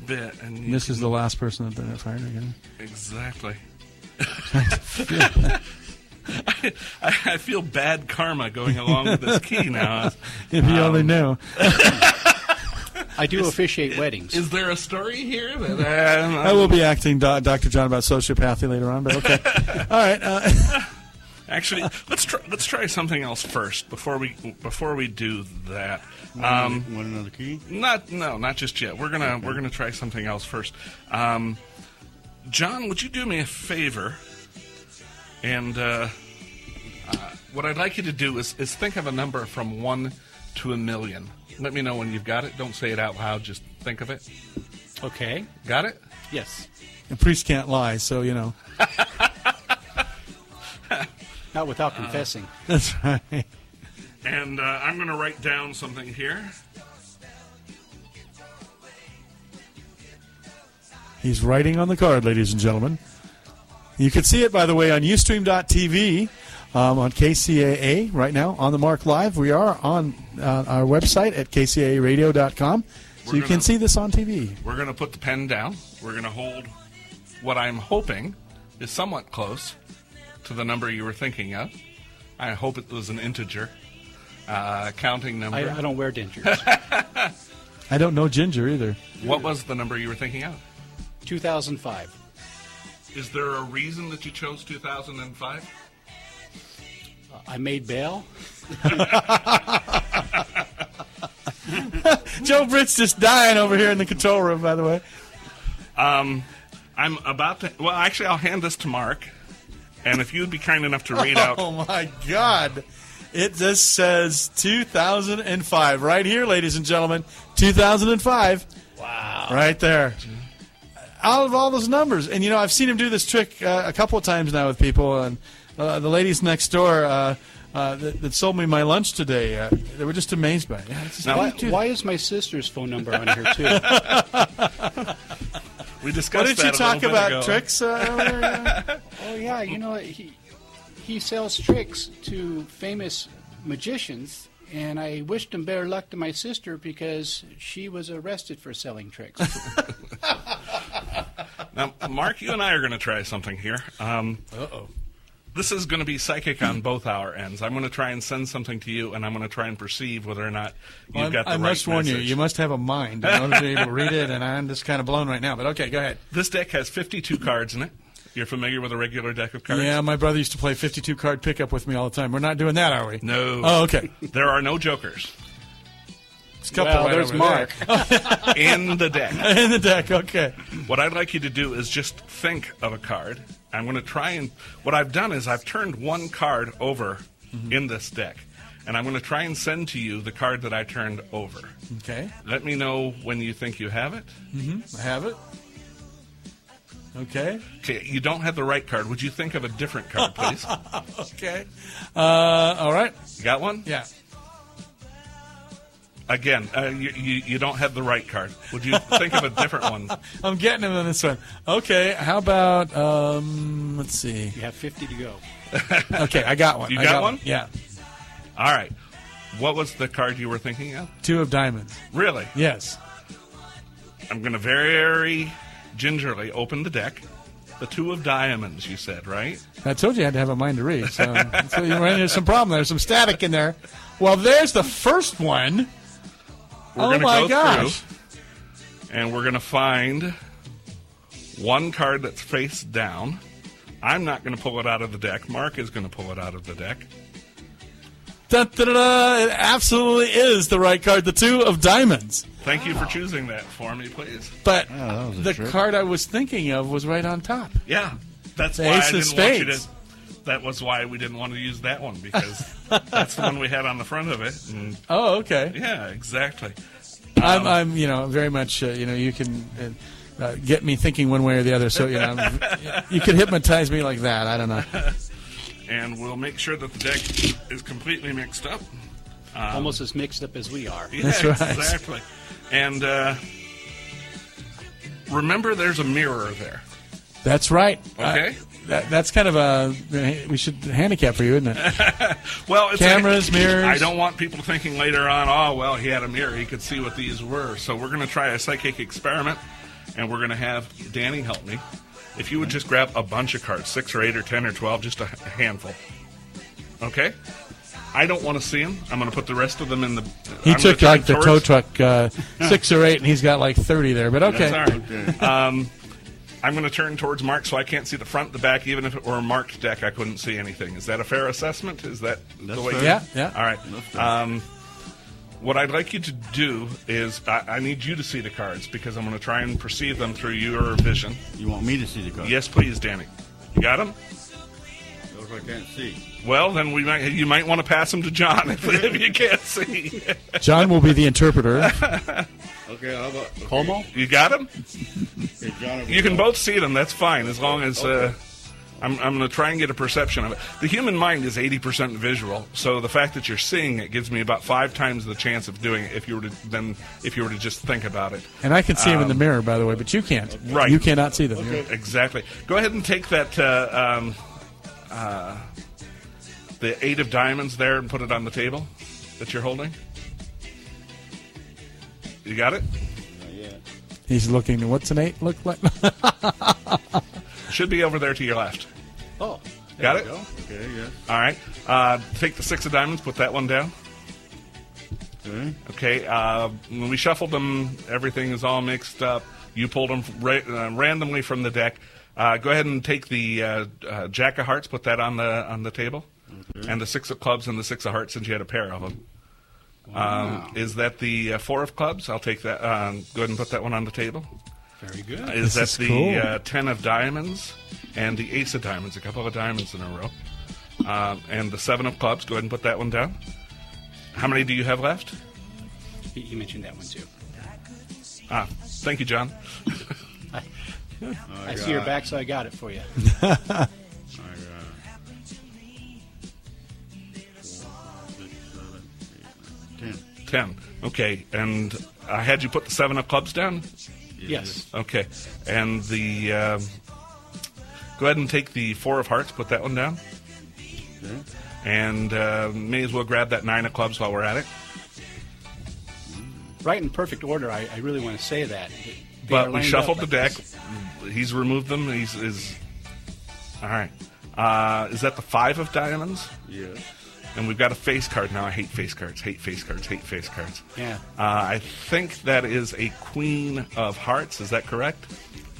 bit. And this is the last person that fired again. Exactly. I feel bad karma going along with this key now. If you only knew. I do officiate weddings. Is there a story here? That, I will be acting Dr. John about sociopathy later on, but okay. All right. Actually, let's try something else first before we do that. Want another key? Not just yet. We're gonna try something else first. John, would you do me a favor? And what I'd like you to do is think of a number from 1 to 1,000,000. Let me know when you've got it. Don't say it out loud. Just think of it. Okay. Got it? Yes. The priest can't lie, so you know. Not without confessing. That's right. And I'm going to write down something here. He's writing on the card, ladies and gentlemen. You can see it, by the way, on Ustream.tv, on KCAA right now, on the Mark Live. We are on our website at kcaaradio.com, so you can see this on TV. We're going to put the pen down. We're going to hold what I'm hoping is somewhat close to the number you were thinking of. I hope it was an integer counting number. I don't wear dentures. I don't know ginger either. What was the number you were thinking of? 2005. Is there a reason that you chose 2005? I made bail. Joe Britt's just dying over here in the control room, by the way. I'm about to... Well, actually, I'll hand this to Mark. And if you'd be kind enough to read out... Oh, my God. It just says 2005. Right here, ladies and gentlemen. 2005. Wow. Right there. Out of all those numbers. And, you know, I've seen him do this trick a couple of times now with people. And the ladies next door that sold me my lunch today, they were just amazed by it. Yeah, now, why is my sister's phone number on here, too? We discussed what did you talk about tricks earlier? Oh, yeah. You know, he sells tricks to famous magicians. And I wished him better luck to my sister because she was arrested for selling tricks. Now, Mark, you and I are going to try something here. Uh-oh. This is going to be psychic on both our ends. I'm going to try and send something to you, and I'm going to try and perceive whether or not you've got the right I must warn message. you must have a mind in order to be able to read it, and I'm just kind of blown right now. But okay, go ahead. This deck has 52 cards in it. You're familiar with a regular deck of cards? Yeah, my brother used to play 52-card pickup with me all the time. We're not doing that, are we? No. Oh, okay. There are no jokers. There's Mark. In the deck. In the deck, okay. What I'd like you to do is just think of a card. I'm going to try and... What I've done is I've turned one card over in this deck. And I'm going to try and send to you the card that I turned over. Okay. Let me know when you think you have it. I have it. Okay. Okay, you don't have the right card. Would you think of a different card, please? Okay. All right. You got one? Yeah. Again, you don't have the right card. Would you think of a different one? I'm getting him on this one. Okay, how about, let's see. You have 50 to go. Okay, I got one. You got one? Yeah. All right. What was the card you were thinking of? 2 of diamonds. Really? Yes. I'm going to very gingerly open the deck. The 2 of diamonds, you said, right? I told you I had to have a mind to read. So you ran into some problem there. Some static in there. Well, there's the first one. We're my gosh. Through, and we're going to find one card that's face down. I'm not going to pull it out of the deck. Mark is going to pull it out of the deck. Da-da-da-da. It absolutely is the right card. The 2 of diamonds. Thank you for choosing that for me, please. But the card I was thinking of was right on top. Yeah. That's the why Ace I of didn't want you Spades. to... That was why we didn't want to use that one, because that's the one we had on the front of it. And oh, okay. Yeah, exactly. I'm very much, you can get me thinking one way or the other. So, you could hypnotize me like that. I don't know. And we'll make sure that the deck is completely mixed up. Almost as mixed up as we are. Yeah, That's right. Exactly. And remember, there's a mirror there. That's right. Okay. That's kind of we should handicap for you, isn't it? Well, it's cameras, mirrors. I don't want people thinking later on, oh, well, he had a mirror. He could see what these were. So we're going to try a psychic experiment, and we're going to have Danny help me. If you would just grab a bunch of cards, 6 or 8 or 10 or 12, just a handful. Okay? I don't want to see them. I'm going to put the rest of them in the... He took like the tow truck 6 or 8, and he's got like 30 there, but okay. That's all right. Okay. I'm going to turn towards Mark so I can't see the front, the back. Even if it were a marked deck, I couldn't see anything. Is that a fair assessment? Is that the way? Yeah, yeah. All right. What I'd like you to do is I need you to see the cards because I'm going to try and perceive them through your vision. You want me to see the cards? Yes, please, Danny. You got them? Those I can't see. Well, then you might want to pass them to John if you can't see. John will be the interpreter. Okay, how about Como? You got them? Okay, John, you can both see them. That's fine, as long as I'm going to try and get a perception of it. The human mind is 80% visual, so the fact that you're seeing it gives me about 5 times the chance of doing it if you were to just think about it. And I can see them in the mirror, by the way, but you can't. Right? You cannot see them. Okay. Exactly. Go ahead and take that the 8 of diamonds there and put it on the table that you're holding. You got it? Not yet. He's looking. What's an 8 look like? Should be over there to your left. Oh, got it? Go. Okay, yeah. All right. Take the 6 of diamonds. Put that one down. Okay. Okay. When we shuffled them, everything is all mixed up. You pulled them randomly from the deck. Go ahead and take the Jack of Hearts. Put that on the table, and the 6 of Clubs and the 6 of Hearts, since you had a pair of them. Wow. Is that the 4 of Clubs? I'll take that. Go ahead and put that one on the table. Very good. Is This that is the cool. 10 of Diamonds and the Ace of Diamonds? A couple of diamonds in a row. And the 7 of Clubs. Go ahead and put that one down. How many do you have left? He mentioned that one too. Thank you, John. I see your back, so I got it for you. I got 4, 5, 6, 7, 8, 9, 10. 10. Okay. And I had you put the 7 of Clubs down? Yes. Okay. And the... go ahead and take the 4 of Hearts. Put that one down. Okay. And may as well grab that 9 of Clubs while we're at it. Right in perfect order. I really want to say that. They But are we lined shuffled up the like deck. this. He's removed them. He's all right. Is that the 5 of diamonds? Yes. And we've got a face card now. I hate face cards. Hate face cards. Hate face cards. Yeah. I think that is a Queen of Hearts. Is that correct?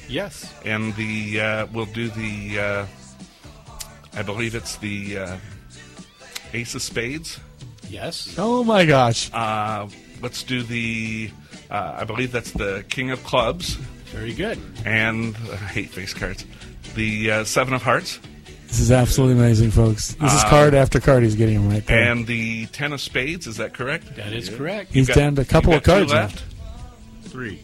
Yes. And we'll do the, I believe it's the Ace of Spades. Yes. Oh, my gosh. Let's do the, I believe that's the King of Clubs. Very good. And, I hate face cards, the Seven of Hearts. This is absolutely amazing, folks. This is card after card he's getting them right there. And the Ten of Spades, is that correct? That is correct. He's down to a couple of cards left. Three.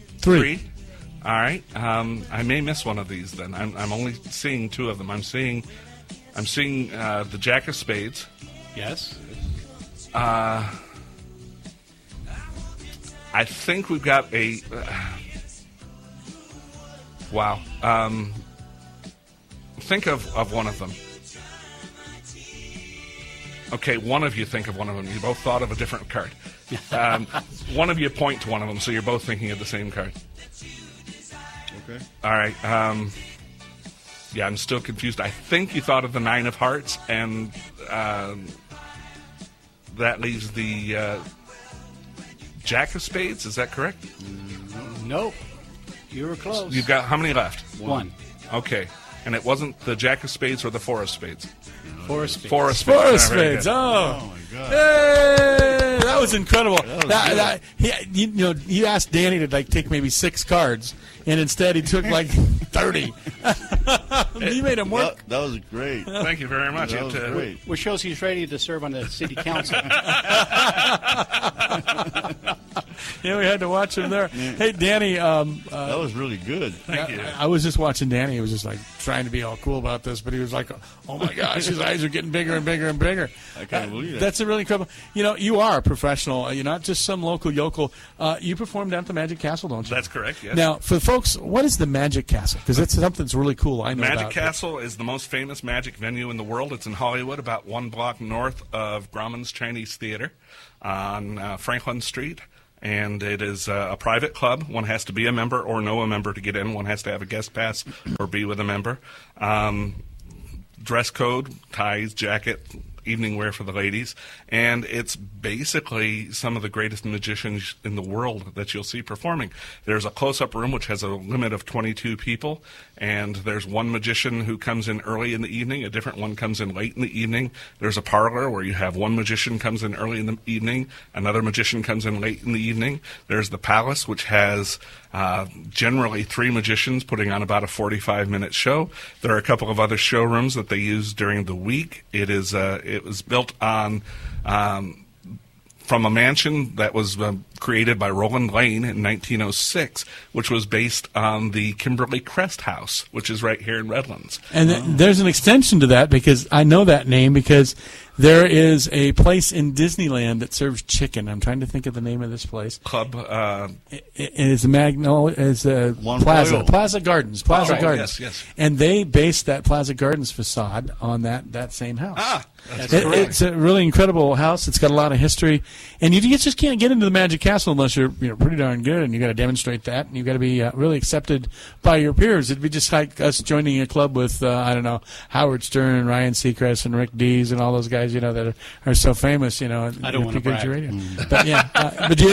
All right. I may miss one of these then. I'm only seeing two of them. I'm seeing the Jack of Spades. Yes. I think we've got a. Wow. Think of one of them. Okay, one of you think of one of them. You both thought of a different card. One of you point to one of them, so you're both thinking of the same card. Okay. All right. Yeah, I'm still confused. I think you thought of the Nine of Hearts, and that leaves the Jack of Spades. Is that correct? Nope. You were close. You've got how many left? One. Okay. And it wasn't the Jack of Spades or the Four of Spades? Four of Spades. Four of Spades. Four of Very Spades. good. Oh. Oh, my God. Hey, that was incredible. That was He asked Danny to take maybe 6 cards, and instead he took 30. He made him work. That was great. Thank you very much. That was great. Which shows he's ready to serve on the city council. Yeah, we had to watch him there. Hey, Danny. That was really good. Thank you. I was just watching Danny. He was just trying to be all cool about this, but he was like, "Oh my gosh, his eyes are getting bigger and bigger and bigger." I can't believe that. That's a really incredible. You are a professional. You're not just some local yokel. You perform down at the Magic Castle, don't you? That's correct, yes. Now, for folks, what is the Magic Castle? Because that's something that's really cool. I know Magic about Castle is the most famous magic venue in the world. It's in Hollywood, about 1 block north of Grauman's Chinese Theater on Franklin Street. And it is a private club. One has to be a member or know a member to get in. One has to have a guest pass or be with a member. Dress code, ties, jacket, evening wear for the ladies. And it's basically some of the greatest magicians in the world that you'll see performing. There's a close-up room which has a limit of 22 people. And there's one magician who comes in early in the evening. A different one comes in late in the evening. There's a parlor where you have one magician comes in early in the evening. Another magician comes in late in the evening. There's the palace, which has generally 3 magicians putting on about a 45-minute show. There are a couple of other showrooms that they use during the week. It was built on from a mansion that was created by Roland Lane in 1906, which was based on the Kimberly Crest House, which is right here in Redlands. And there's an extension to that, because I know that name because there is a place in Disneyland that serves chicken. I'm trying to think of the name of this place. Club. It is Plaza Gardens. Plaza Gardens. Yes. And they based that Plaza Gardens facade on that same house. That's correct. It's a really incredible house. It's got a lot of history, and you just can't get into the Magic Castle unless you're pretty darn good, and you got to demonstrate that, and you got to be really accepted by your peers. It'd be just like us joining a club with Howard Stern and Ryan Seacrest and Rick Dees and all those guys that are so famous. I don't want to brag. But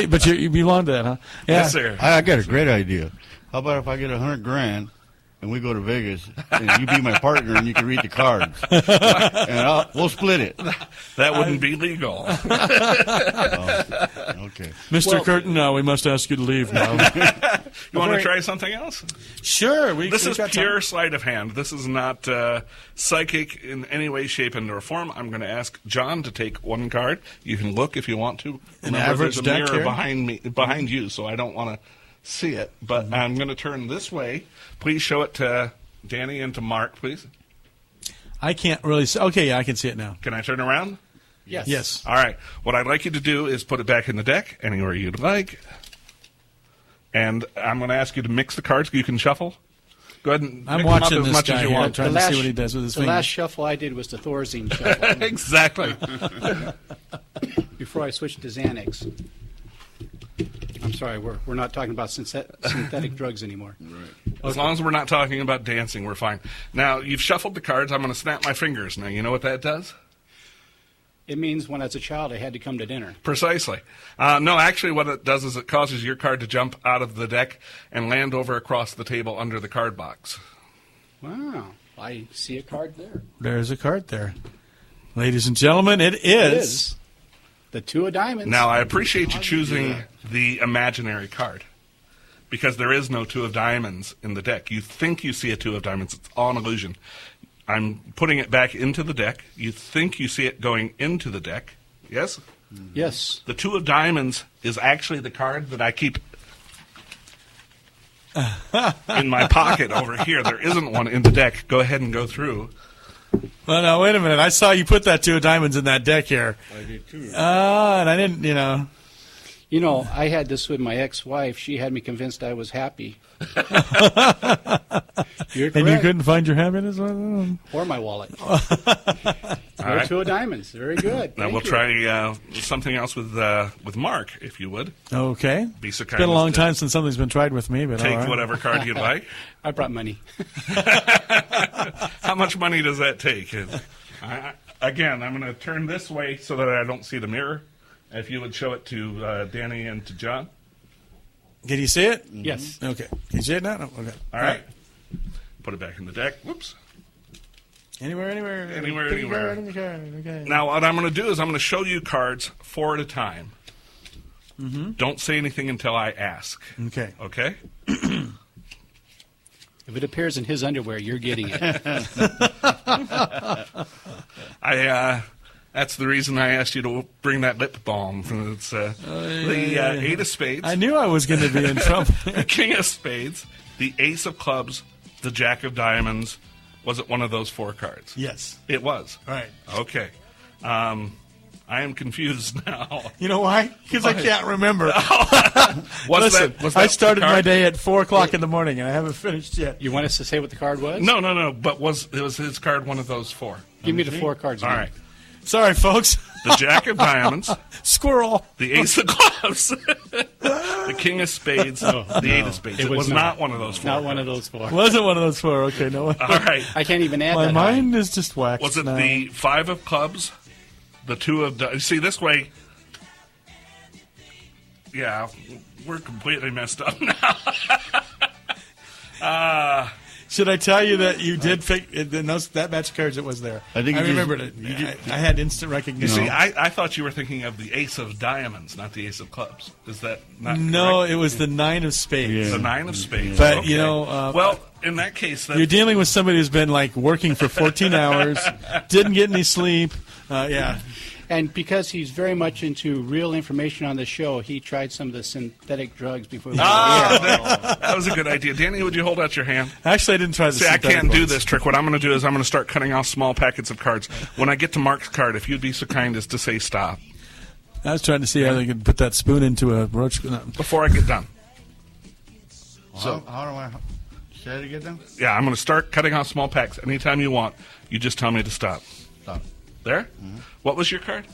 but you belong to that, huh? Yeah. Yes, sir. I got a great idea. How about if I get $100,000 and we go to Vegas and you be my partner and you can read the cards and we'll split it. That wouldn't be legal. Okay, Mr. Curtin, we must ask you to leave now. You want to try something else? Sure. This is pure sleight of hand. This is not psychic in any way, shape, and or form. I'm going to ask John to take one card. You can look if you want to. An Remember, average there's a deck mirror here? behind you, so I don't want to see it. But I'm going to turn this way. Please show it to Danny and to Mark, please. I can't really see. Okay, yeah, I can see it now. Can I turn around? Yes. All right. What I'd like you to do is put it back in the deck anywhere you'd like. And I'm going to ask you to mix the cards. You can shuffle. Go ahead and I'm mix them up watching as this much guy as you here. want. I'm trying to see what he does with his The fingers. last shuffle I did was the Thorazine shuffle. Exactly. Before I switched to Xanax. I'm sorry, we're not talking about synthetic drugs anymore. right. As long as we're not talking about dancing, we're fine. Now, you've shuffled the cards. I'm going to snap my fingers. Now, you know what that does? It means when I was a child I had to come to dinner. Precisely. No, actually what it does is it causes your card to jump out of the deck and land over across the table under the card box. Wow. I see a card there. There's a card there. Ladies and gentlemen, it is the two of diamonds. Now, I appreciate you choosing the imaginary card because there is no two of diamonds in the deck. You think you see a two of diamonds. It's all an illusion. I'm putting it back into the deck. You think you see it going into the deck. Yes? Yes. The two of diamonds is actually the card that I keep in my pocket over here. There isn't one in the deck. Go ahead and go through. Well, now, wait a minute. I saw you put that two of diamonds in that deck here. I did too. And I didn't, You know, I had this with my ex-wife. She had me convinced I was happy. You're correct. And you couldn't find your happiness? Or my wallet. All right. Two of diamonds. Very good. Now Thank we'll you. try something else with Mark, if you would. Okay. Be so It's kind been a as long to time since something's been tried with me. But take all right. whatever card you'd like. I brought money. How much money does that take? Again, I'm going to turn this way so that I don't see the mirror. If you would show it to Danny and to John. Can you see it? Yes. Okay. Can you see it now? No. Okay. All right. Put it back in the deck. Whoops. Anywhere. Okay. Now, what I'm going to do is I'm going to show you cards 4 at a time. Mm-hmm. Don't say anything until I ask. Okay. Okay? If it appears in his underwear, you're getting it. That's the reason I asked you to bring that lip balm. It's the 8 of spades. I knew I was going to be in trouble. The king of spades, the ace of clubs, the jack of diamonds. Was it one of those 4 cards? Yes. It was. All right. Okay. I am confused now. You know why? Because I can't remember. Was Listen, that I started the card? my day at 4 o'clock in the morning, and I haven't finished yet. You want us to say what the card was? No. But was his card one of those 4? Give me the 4 cards. All right. Sorry, folks. The jack of diamonds. Squirrel. The ace of clubs. The king of spades. The 8 of spades. It was not one of those 4. Not one of those 4. Wasn't one of those 4. Okay, no. All right. I can't even add My that. mind is just waxed. Was it now. the 5 of clubs? The 2 of... See, this way... Yeah, we're completely messed up now. Should I tell you that you did that match of cards? It was there. I think remembered it. I had instant You recognition. see, I thought you were thinking of the ace of diamonds, not the ace of clubs. Is that not No, correct? it was the 9 of spades. The 9 of spades. But, okay. you know... well, in that case... You're dealing with somebody who's been, working for 14 hours, didn't get any sleep. Yeah. And because he's very much into real information on the show, he tried some of the synthetic drugs before we that was a good idea. Danny, would you hold out your hand? Actually, I didn't try the See, I synthetic can't do ones. this trick. What I'm going to do is I'm going to start cutting off small packets of cards. When I get to Mark's card, if you'd be so kind as to say stop. I was trying to see how they could put that spoon into a roach. No. Before I get done. So how do I say it again? Yeah, I'm going to start cutting off small packs. Anytime you want, you just tell me to stop. Stop. There? What was your card?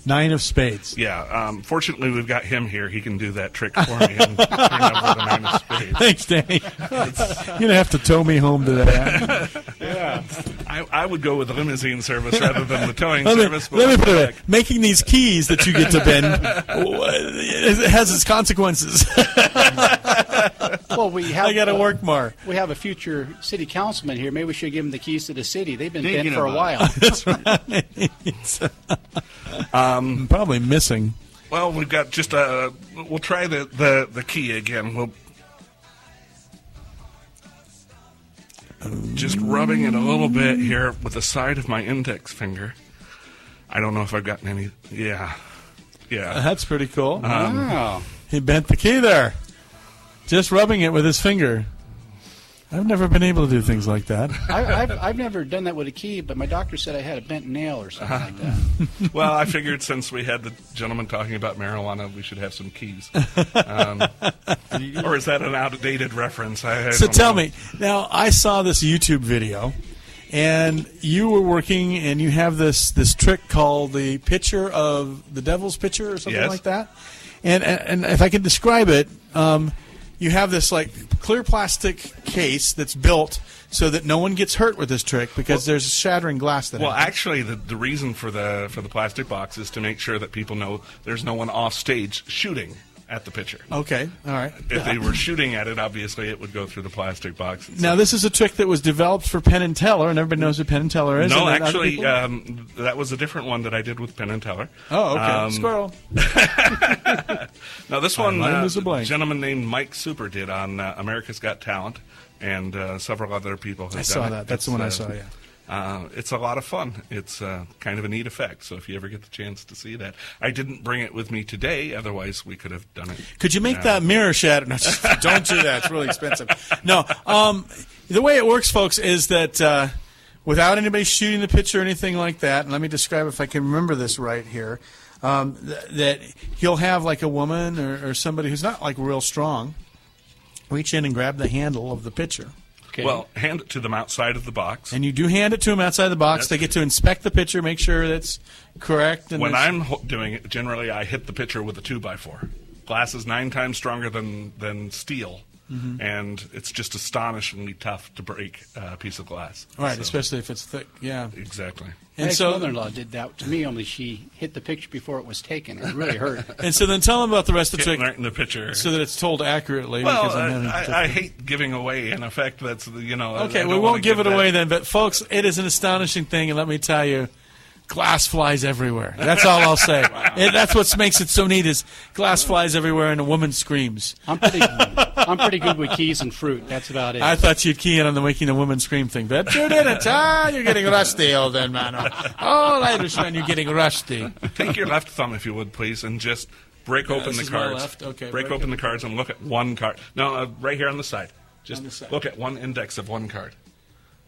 9 of spades. Yeah, fortunately we've got him here. He can do that trick for me and turn over the 9 of spades. Thanks, Danny. You're going to have to tow me home to that. Yeah. I would go with the limousine service rather than the towing Let service. me put it away. Making these keys that you get to bend it has its consequences. Well, I got to work more. We have a future city councilman here. Maybe we should give him the keys to the city. They've been Thinking bent for a about while. That's right. Probably missing. Well, we've got just we'll try the key again. We'll just rubbing it a little bit here with the side of my index finger. I don't know if I've gotten any. Yeah. That's pretty cool. Wow. He bent the key there. Just rubbing it with his finger. I've never been able to do things like that. I've never done that with a key, but my doctor said I had a bent nail or something like that. Well, I figured since we had the gentleman talking about marijuana, we should have some keys. Or is that an outdated reference? I So don't tell know. me, now I saw this YouTube video, and you were working, and you have this trick called the picture of the devil's picture or something Yes. like that. And if I can describe it, you have this like clear plastic case that's built so that no one gets hurt with this trick because there's shattering glass that happens. Actually, the reason for the plastic box is to make sure that people know there's no one off stage shooting at the pitcher. Okay, all right. If they were shooting at it, obviously it would go through the plastic box. Now, this is a trick that was developed for Penn and Teller, and everybody knows who Penn and Teller is. No, actually, that was a different one that I did with Penn and Teller. Oh, okay. Squirrel. Now, this one, a gentleman named Mike Super did on America's Got Talent, and several other people have done it. I saw that. That's the one I saw, yeah. It's a lot of fun. It's kind of a neat effect, so if you ever get the chance to see that. I didn't bring it with me today, otherwise we could have done it. Could you make that mirror shatter? No, don't do that. It's really expensive. No, the way it works, folks, is that without anybody shooting the pitcher or anything like that, and let me describe if I can remember this right here, that he'll have like a woman or somebody who's not like real strong reach in and grab the handle of the pitcher. Okay. Well, hand it to them outside of the box. And you do hand it to them outside the box. Yes. They get to inspect the pitcher, make sure that's correct. And when I'm doing it, generally I hit the pitcher with a 2x4. Glass is 9 times stronger than steel, and it's just astonishingly tough to break a piece of glass. Right, so, especially if it's thick. Yeah, exactly. And so, my mother-in-law did that to me, only she hit the picture before it was taken. It really hurt. And so then tell them about the rest of the trick. Right in the picture. So that it's told accurately. Well, I hate giving away an effect that's, Okay, we won't give it away then. But, folks, it is an astonishing thing, and let me tell you, glass flies everywhere. That's all I'll say. Wow. That's what makes it so neat is glass flies everywhere and a woman screams. I'm pretty good with keys and fruit. That's about it. I thought you'd key in on the making a woman scream thing, but you didn't. You're getting rusty, old man. Oh, Irishman, you're getting rusty. Take your left thumb, if you would, please, and just break open the cards. Left. Okay, break open the cards and look at one card. No, right here on the side. Just look at one index of one card.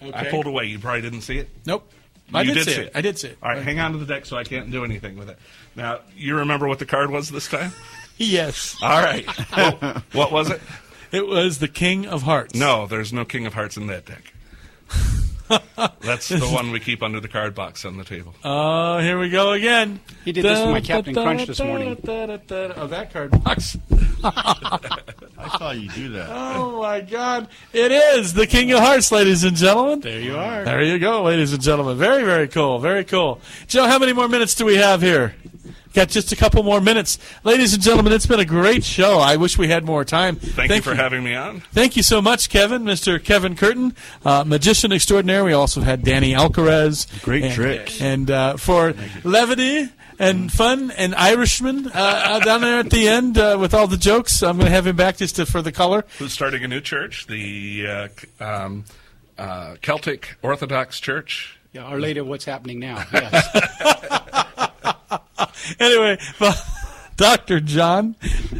Okay. I pulled away. You probably didn't see it? Nope. I did see it. I did see it. All right, hang on to the deck so I can't do anything with it. Now, you remember what the card was this time? Yes. All right. Well, what was it? It was the King of Hearts. No, there's no King of Hearts in that deck. That's the one we keep under the card box on the table. Oh, here we go again. He did this with my Captain Crunch this morning. Oh, that card box. I saw you do that. Oh, my God. It is the King of Hearts, ladies and gentlemen. There you are. There you go, ladies and gentlemen. Very, very cool. Very cool. Joe, how many more minutes do we have here? Got just a couple more minutes. Ladies and gentlemen, it's been a great show. I wish we had more time. Thank you for having me on. Thank you so much, Kevin, Mr. Kevin Curtin, magician extraordinaire. We also had Danny Alcaraz. Great tricks. And for levity and fun and Irishman down there at the end with all the jokes, I'm going to have him back just for the color. Who's starting a new church, the Celtic Orthodox Church. Yeah, Our Lady of What's Happening Now. Yes. Anyway, Dr. John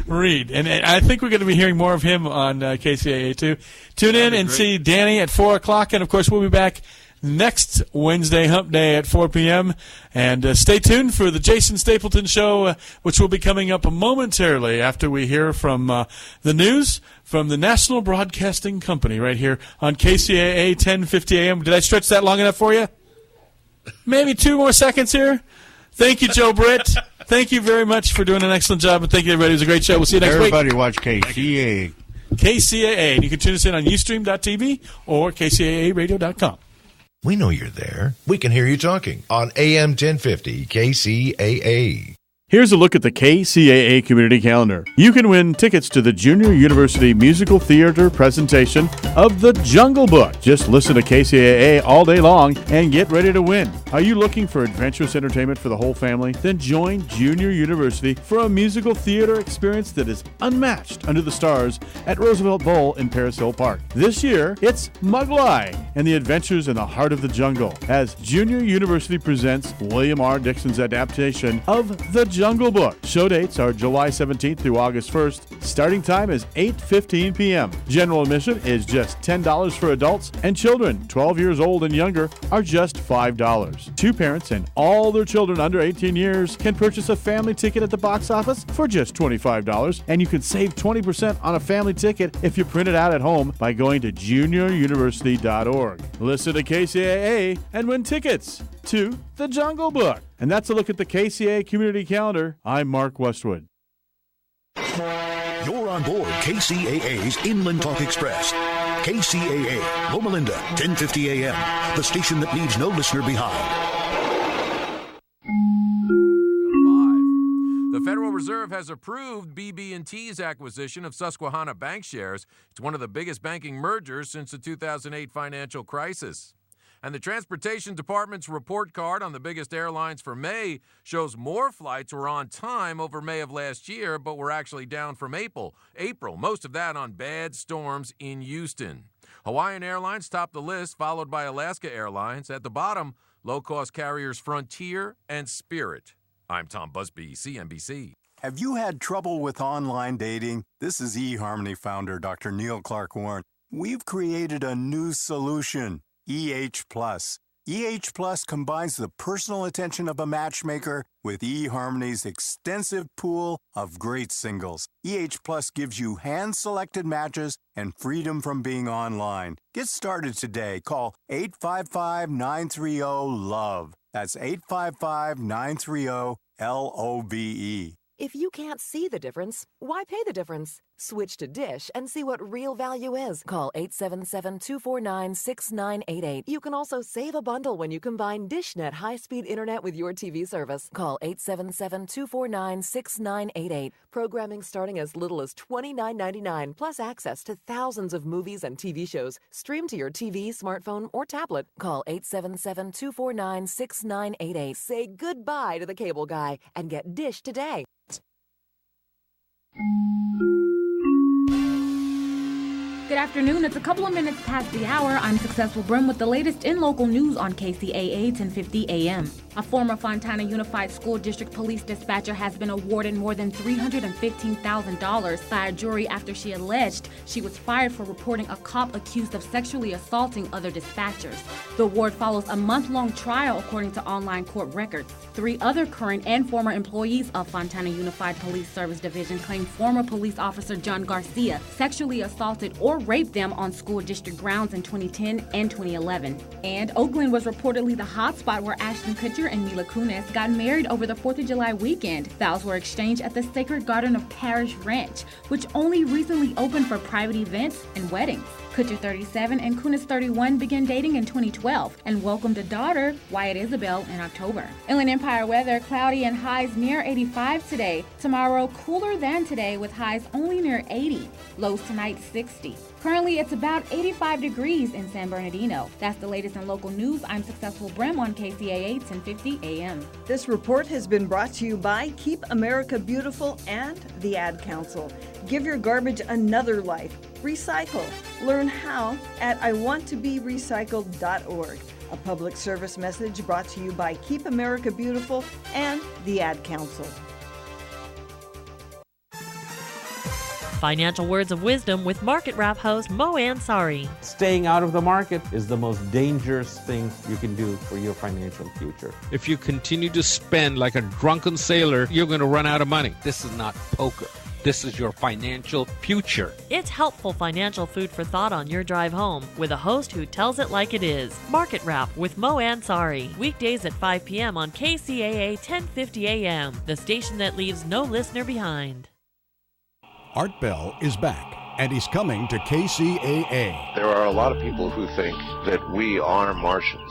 Reed. And I think we're going to be hearing more of him on KCAA too. Tune in and see Danny at 4 o'clock. And, of course, we'll be back next Wednesday, Hump Day, at 4 p.m. And stay tuned for the Jason Stapleton Show, which will be coming up momentarily after we hear from the news from the National Broadcasting Company right here on KCAA 1050 AM. Did I stretch that long enough for you? Maybe 2 more seconds here. Thank you, Joe Britt. Thank you very much for doing an excellent job, and thank you, everybody. It was a great show. We'll see you next week. Everybody watch KCAA. KCAA, and you can tune us in on Ustream.tv or KCAAradio.com. We know you're there. We can hear you talking on AM 1050 KCAA. Here's a look at the KCAA community calendar. You can win tickets to the Junior University Musical Theater presentation of The Jungle Book. Just listen to KCAA all day long and get ready to win. Are you looking for adventurous entertainment for the whole family? Then join Junior University for a musical theater experience that is unmatched under the stars at Roosevelt Bowl in Paris Hill Park. This year, it's Mugwai and the Adventures in the Heart of the Jungle as Junior University presents William R. Dixon's adaptation of The Jungle Book. Show dates are July 17th through August 1st. Starting time is 8:15 p.m. General admission is just $10 for adults, and children 12 years old and younger are just $5. Two parents and all their children under 18 years can purchase a family ticket at the box office for just $25, and you can save 20% on a family ticket if you print it out at home by going to junioruniversity.org. Listen to KCAA and win tickets to The Jungle Book. And that's a look at the KCAA community calendar. I'm Mark Westwood. You're on board KCAA's Inland Talk Express. KCAA, Loma Linda, 1050 AM, the station that leaves no listener behind. The Federal Reserve has approved BB&T's acquisition of Susquehanna Bank shares. It's one of the biggest banking mergers since the 2008 financial crisis. And the Transportation Department's report card on the biggest airlines for May shows more flights were on time over May of last year, but were actually down from April. Most of that on bad storms in Houston. Hawaiian Airlines topped the list, followed by Alaska Airlines. At the bottom, low-cost carriers Frontier and Spirit. I'm Tom Busby, CNBC. Have you had trouble with online dating? This is eHarmony founder Dr. Neil Clark Warren. We've created a new solution, EH+. EH Plus combines the personal attention of a matchmaker with eHarmony's extensive pool of great singles. EH Plus gives you hand-selected matches and freedom from being online. Get started today. Call 855-930-LOVE. That's 855-930-LOVE. If you can't see the difference, why pay the difference? Switch to Dish and see what real value is. Call 877-249-6988. You can also save a bundle when you combine DishNet high-speed internet with your TV service. Call 877-249-6988. Programming starting as little as $29.99, plus access to thousands of movies and TV shows. Stream to your TV, smartphone, or tablet. Call 877-249-6988. Say goodbye to the cable guy and get Dish today. Good afternoon. It's a couple of minutes past the hour. I'm Successful Brim with the latest in local news on KCAA 1050 AM. A former Fontana Unified School District police dispatcher has been awarded more than $315,000 by a jury after she alleged she was fired for reporting a cop accused of sexually assaulting other dispatchers. The award follows a month-long trial according to online court records. 3 other current and former employees of Fontana Unified Police Service Division claim former police officer John Garcia sexually assaulted or raped them on school district grounds in 2010 and 2011. And Oakland was reportedly the hotspot where Ashton Kutcher and Mila Kunis got married over the 4th of July weekend. Vows were exchanged at the Sacred Garden of Parish Ranch, which only recently opened for private events and weddings. Kutcher, 37, and Kunis, 31, began dating in 2012 and welcomed a daughter, Wyatt Isabel, in October. Inland Empire weather, cloudy and highs near 85 today. Tomorrow, cooler than today with highs only near 80. Lows tonight, 60. Currently, it's about 85 degrees in San Bernardino. That's the latest in local news. I'm Successful Brim on KCAA 1050 AM. This report has been brought to you by Keep America Beautiful and the Ad Council. Give your garbage another life. Recycle. Learn how at iwanttoberecycled.org. A public service message brought to you by Keep America Beautiful and the Ad Council. Financial words of wisdom with Market Wrap host Mo Ansari. Staying out of the market is the most dangerous thing you can do for your financial future. If you continue to spend like a drunken sailor, you're going to run out of money. This is not poker. This is your financial future. It's helpful financial food for thought on your drive home with a host who tells it like it is. Market Wrap with Mo Ansari. Weekdays at 5 p.m. on KCAA 1050 AM, the station that leaves no listener behind. Art Bell is back, and he's coming to KCAA. There are a lot of people who think that we are Martians.